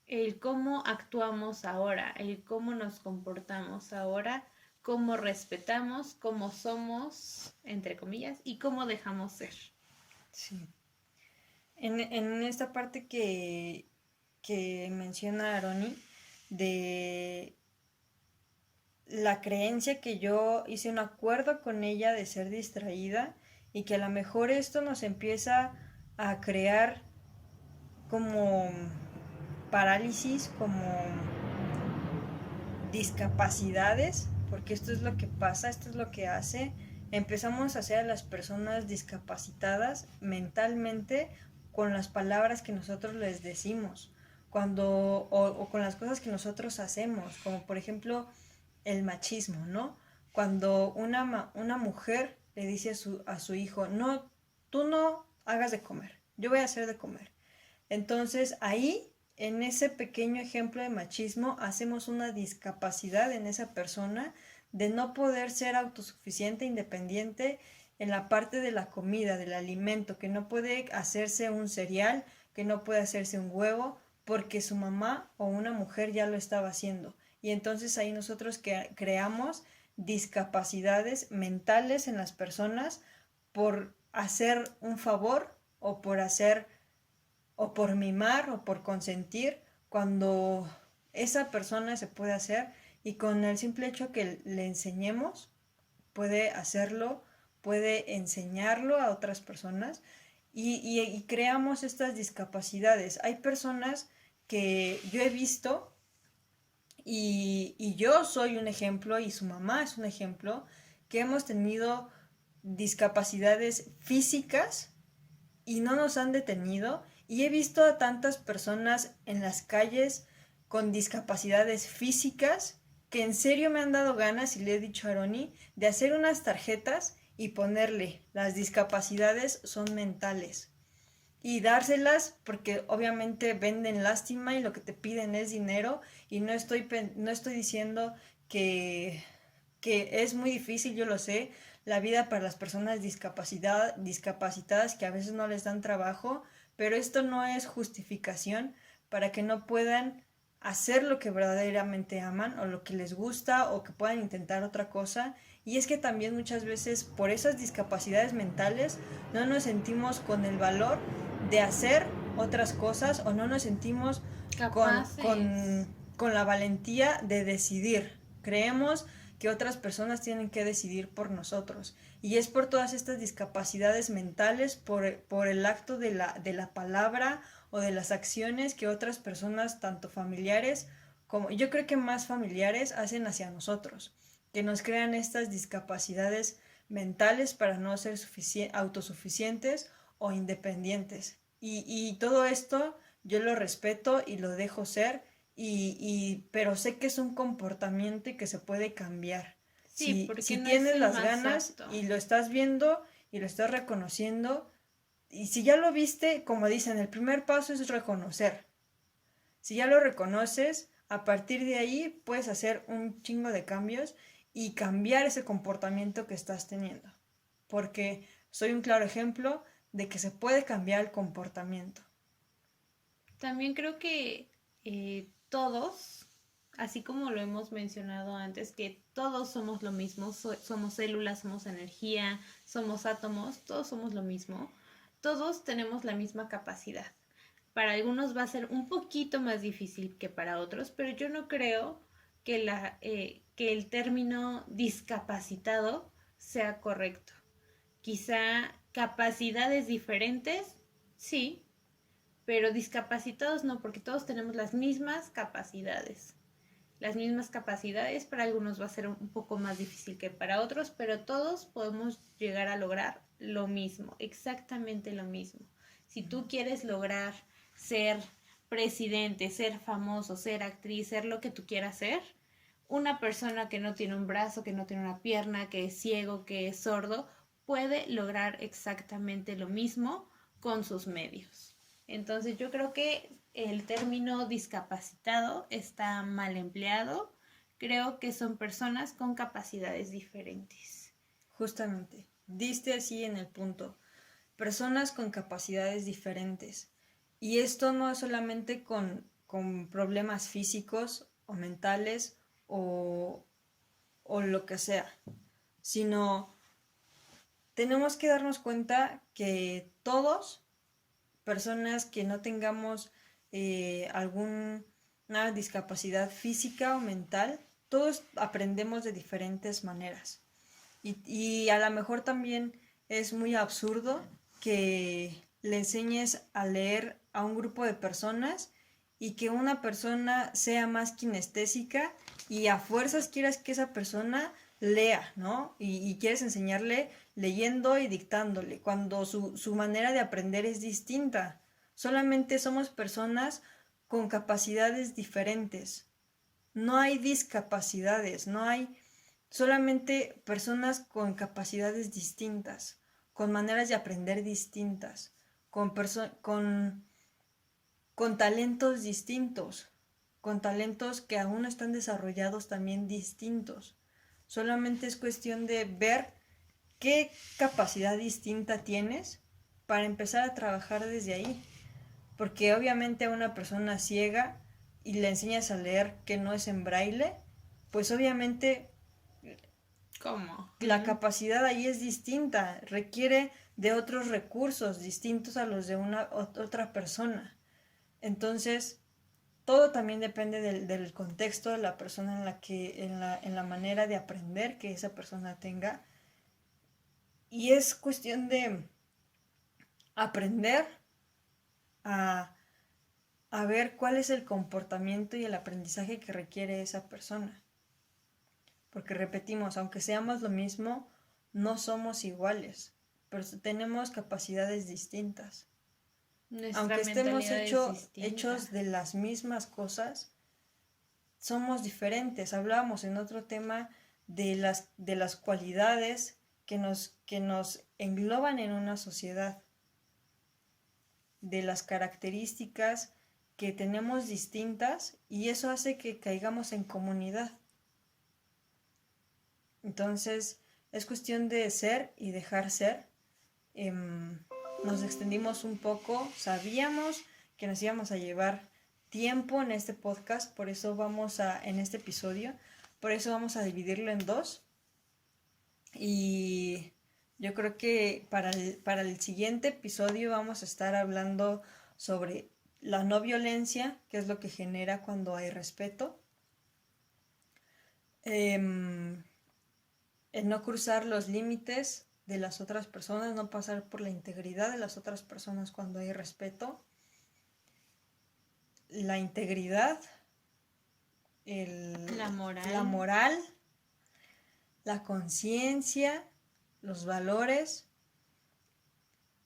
El cómo actuamos ahora, el cómo nos comportamos ahora, cómo respetamos, cómo somos, entre comillas, y cómo dejamos ser. Sí. En esta parte que menciona Aroni, de la creencia que yo hice un acuerdo con ella de ser distraída y que a lo mejor esto nos empieza a crear como parálisis, como discapacidades, porque esto es lo que pasa, esto es lo que hace. Empezamos a hacer a las personas discapacitadas mentalmente con las palabras que nosotros les decimos, o con las cosas que nosotros hacemos, como por ejemplo el machismo, ¿no? Cuando una mujer le dice a su hijo, no, tú no hagas de comer, yo voy a hacer de comer. Entonces ahí, en ese pequeño ejemplo de machismo, hacemos una discapacidad en esa persona de no poder ser autosuficiente, independiente en la parte de la comida, del alimento, que no puede hacerse un cereal, que no puede hacerse un huevo, porque su mamá o una mujer ya lo estaba haciendo. Y entonces ahí nosotros creamos discapacidades mentales en las personas por hacer un favor o por hacer o por mimar o por consentir cuando esa persona se puede hacer y con el simple hecho que le enseñemos puede hacerlo, puede enseñarlo a otras personas y creamos estas discapacidades. Hay personas que yo he visto y yo soy un ejemplo y su mamá es un ejemplo que hemos tenido discapacidades físicas y no nos han detenido. Y he visto a tantas personas en las calles con discapacidades físicas que en serio me han dado ganas, y le he dicho a Aroni, de hacer unas tarjetas y ponerle las discapacidades son mentales. Y dárselas porque obviamente venden lástima y lo que te piden es dinero. Y no estoy diciendo que es muy difícil, yo lo sé, la vida para las personas discapacitadas que a veces no les dan trabajo, pero esto no es justificación para que no puedan hacer lo que verdaderamente aman o lo que les gusta o que puedan intentar otra cosa. Y es que también muchas veces por esas discapacidades mentales no nos sentimos con el valor de hacer otras cosas o no nos sentimos Capaces. con la valentía de decidir. Creemos que otras personas tienen que decidir por nosotros. Y es por todas estas discapacidades mentales, por el acto de la palabra o de las acciones que otras personas, tanto familiares como yo creo que más familiares, hacen hacia nosotros, que nos crean estas discapacidades mentales para no ser autosuficientes o independientes. Y todo esto yo lo respeto y lo dejo ser, pero sé que es un comportamiento y que se puede cambiar. Sí, Si porque no es tienes el las más ganas apto. y lo estás viendo y lo estás reconociendo, y si ya lo viste, como dicen, el primer paso es reconocer. Si ya lo reconoces, a partir de ahí puedes hacer un chingo de cambios y cambiar ese comportamiento que estás teniendo. Porque soy un claro ejemplo de que se puede cambiar el comportamiento. También creo que todos, así como lo hemos mencionado antes, que todos somos lo mismo, somos células, somos energía, somos átomos, todos somos lo mismo, todos tenemos la misma capacidad. Para algunos va a ser un poquito más difícil que para otros, pero yo no creo que el término discapacitado sea correcto. Quizá capacidades diferentes, sí, pero discapacitados no, porque todos tenemos las mismas capacidades. Las mismas capacidades para algunos va a ser un poco más difícil que para otros, pero todos podemos llegar a lograr lo mismo, exactamente lo mismo. Si tú quieres lograr ser presidente, ser famoso, ser actriz, ser lo que tú quieras ser, una persona que no tiene un brazo, que no tiene una pierna, que es ciego, que es sordo, puede lograr exactamente lo mismo con sus medios. Entonces yo creo que el término discapacitado está mal empleado. Creo que son personas con capacidades diferentes. Justamente, diste así en el punto. Personas con capacidades diferentes. Y esto no es solamente con problemas físicos o mentales o lo que sea, sino tenemos que darnos cuenta que todos, personas que no tengamos alguna discapacidad física o mental, todos aprendemos de diferentes maneras. Y a lo mejor también es muy absurdo que le enseñes a leer a un grupo de personas y que una persona sea más kinestésica y a fuerzas quieras que esa persona lea, ¿no? Y quieres enseñarle leyendo y dictándole, cuando su manera de aprender es distinta. Solamente somos personas con capacidades diferentes. No hay discapacidades, no hay solamente personas con capacidades distintas, con maneras de aprender distintas, con talentos distintos, con talentos que aún no están desarrollados también distintos. Solamente es cuestión de ver qué capacidad distinta tienes para empezar a trabajar desde ahí. Porque obviamente a una persona ciega y le enseñas a leer que no es en braille, pues obviamente ¿Cómo? la capacidad ahí es distinta, requiere de otros recursos distintos a los de una otra persona. Entonces, todo también depende del contexto de la persona en la manera de aprender que esa persona tenga. Y es cuestión de aprender a, a ver cuál es el comportamiento y el aprendizaje que requiere esa persona. Porque repetimos, aunque seamos lo mismo, no somos iguales, pero tenemos capacidades distintas. Nuestra Aunque estemos mentalidad es distinta. hechos de las mismas cosas, somos diferentes. Hablábamos en otro tema de las cualidades que nos engloban en una sociedad, de las características que tenemos distintas y eso hace que caigamos en comunidad. Entonces, es cuestión de ser y dejar ser. nos extendimos un poco, sabíamos que nos íbamos a llevar tiempo en este podcast, por eso en este episodio, por eso vamos a dividirlo en dos. Y yo creo que para el siguiente episodio vamos a estar hablando sobre la no violencia, que es lo que genera cuando hay respeto. El no cruzar los límites de las otras personas, no pasar por la integridad de las otras personas cuando hay respeto. La integridad, la moral, la conciencia, los valores,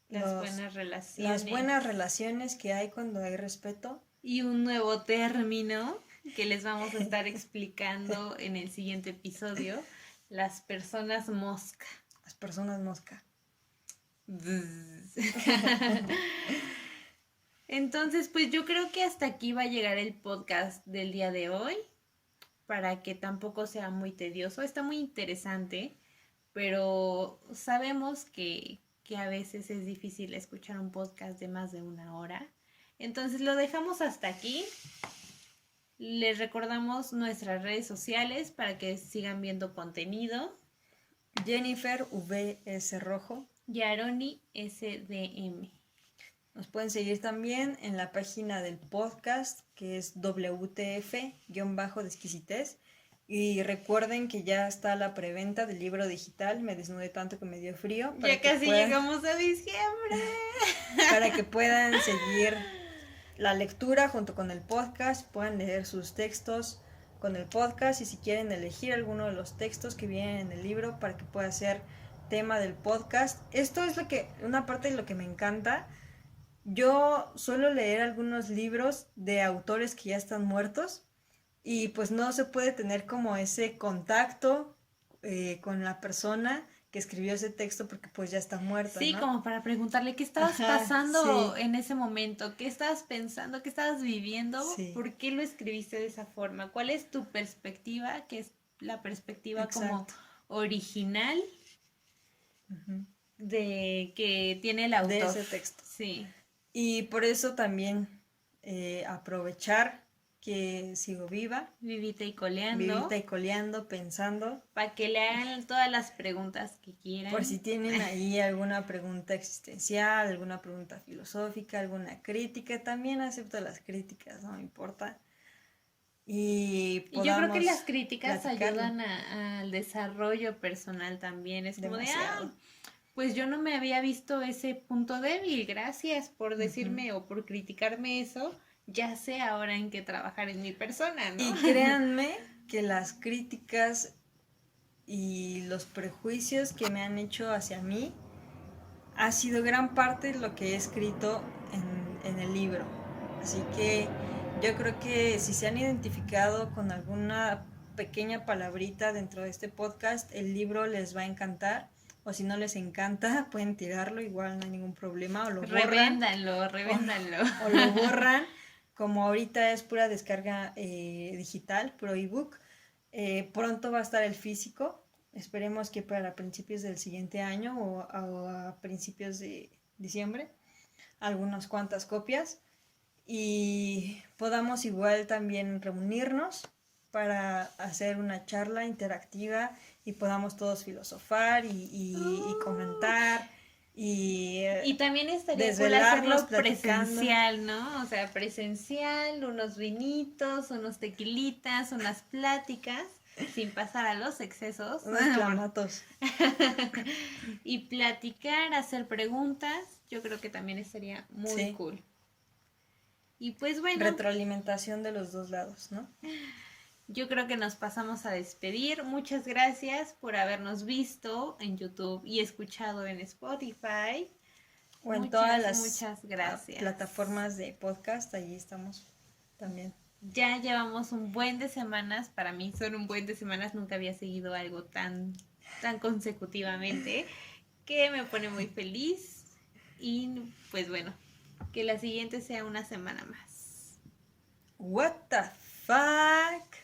las buenas relaciones que hay cuando hay respeto. Y un nuevo término que les vamos a estar explicando en el siguiente episodio, las personas mosca. Las personas mosca. Entonces, pues yo creo que hasta aquí va a llegar el podcast del día de hoy, para que tampoco sea muy tedioso. Está muy interesante, pero sabemos que a veces es difícil escuchar un podcast de más de 1 hora. Entonces lo dejamos hasta aquí. Les recordamos nuestras redes sociales para que sigan viendo contenido. Jennifer VS Rojo. Yaroni SDM. Nos pueden seguir también en la página del podcast, que es WTF-de exquisitez. Y recuerden que ya está la preventa del libro digital, Me desnudé tanto que me dio frío. Ya casi llegamos a diciembre. Para que puedan seguir la lectura junto con el podcast, puedan leer sus textos con el podcast, y si quieren elegir alguno de los textos que vienen en el libro para que pueda ser tema del podcast. Esto es una parte de lo que me encanta. Yo suelo leer algunos libros de autores que ya están muertos, y pues no se puede tener como ese contacto con la persona que escribió ese texto porque pues ya está muerta, sí, ¿no? Como para preguntarle qué estabas pasando en ese momento, qué estabas pensando, qué estabas viviendo, por qué lo escribiste de esa forma, cuál es tu perspectiva, que es la perspectiva como original de que tiene el autor. De ese texto. Sí. Y por eso también aprovechar que sigo viva. Vivita y coleando. Pensando. Para que le hagan todas las preguntas que quieran. Por si tienen ahí alguna pregunta existencial, alguna pregunta filosófica, alguna crítica. También acepto las críticas, no me importa. Y yo creo que las críticas ayudan al desarrollo personal también. Es como pues yo no me había visto ese punto débil. Gracias por decirme o por criticarme eso. Ya sé ahora en qué trabajar en mi persona, ¿no? Y créanme que las críticas y los prejuicios que me han hecho hacia mí ha sido gran parte de lo que he escrito en el libro. Así que yo creo que si se han identificado con alguna pequeña palabrita dentro de este podcast, el libro les va a encantar. O si no les encanta, pueden tirarlo, igual no hay ningún problema. O lo borran. Revéndanlo. O lo borran. Como ahorita es pura descarga digital, puro ebook, pronto va a estar el físico. Esperemos que para principios del siguiente año o a principios de diciembre, algunas cuantas copias. Y podamos igual también reunirnos para hacer una charla interactiva y podamos todos filosofar y comentar. Y también estaría cool hacerlo presencial, ¿no? O sea, presencial, unos vinitos, unos tequilitas, unas pláticas, sin pasar a los excesos. Unos clamatos. Y platicar, hacer preguntas, yo creo que también estaría muy cool. Y pues bueno. Retroalimentación de los dos lados, ¿no? Yo creo que nos pasamos a despedir. Muchas gracias por habernos visto en YouTube y escuchado en Spotify. O en todas las plataformas de podcast, allí estamos también. Ya llevamos un buen de semanas, para mí son un buen de semanas, nunca había seguido algo tan consecutivamente, que me pone muy feliz. Y pues bueno, que la siguiente sea una semana más. What the fuck?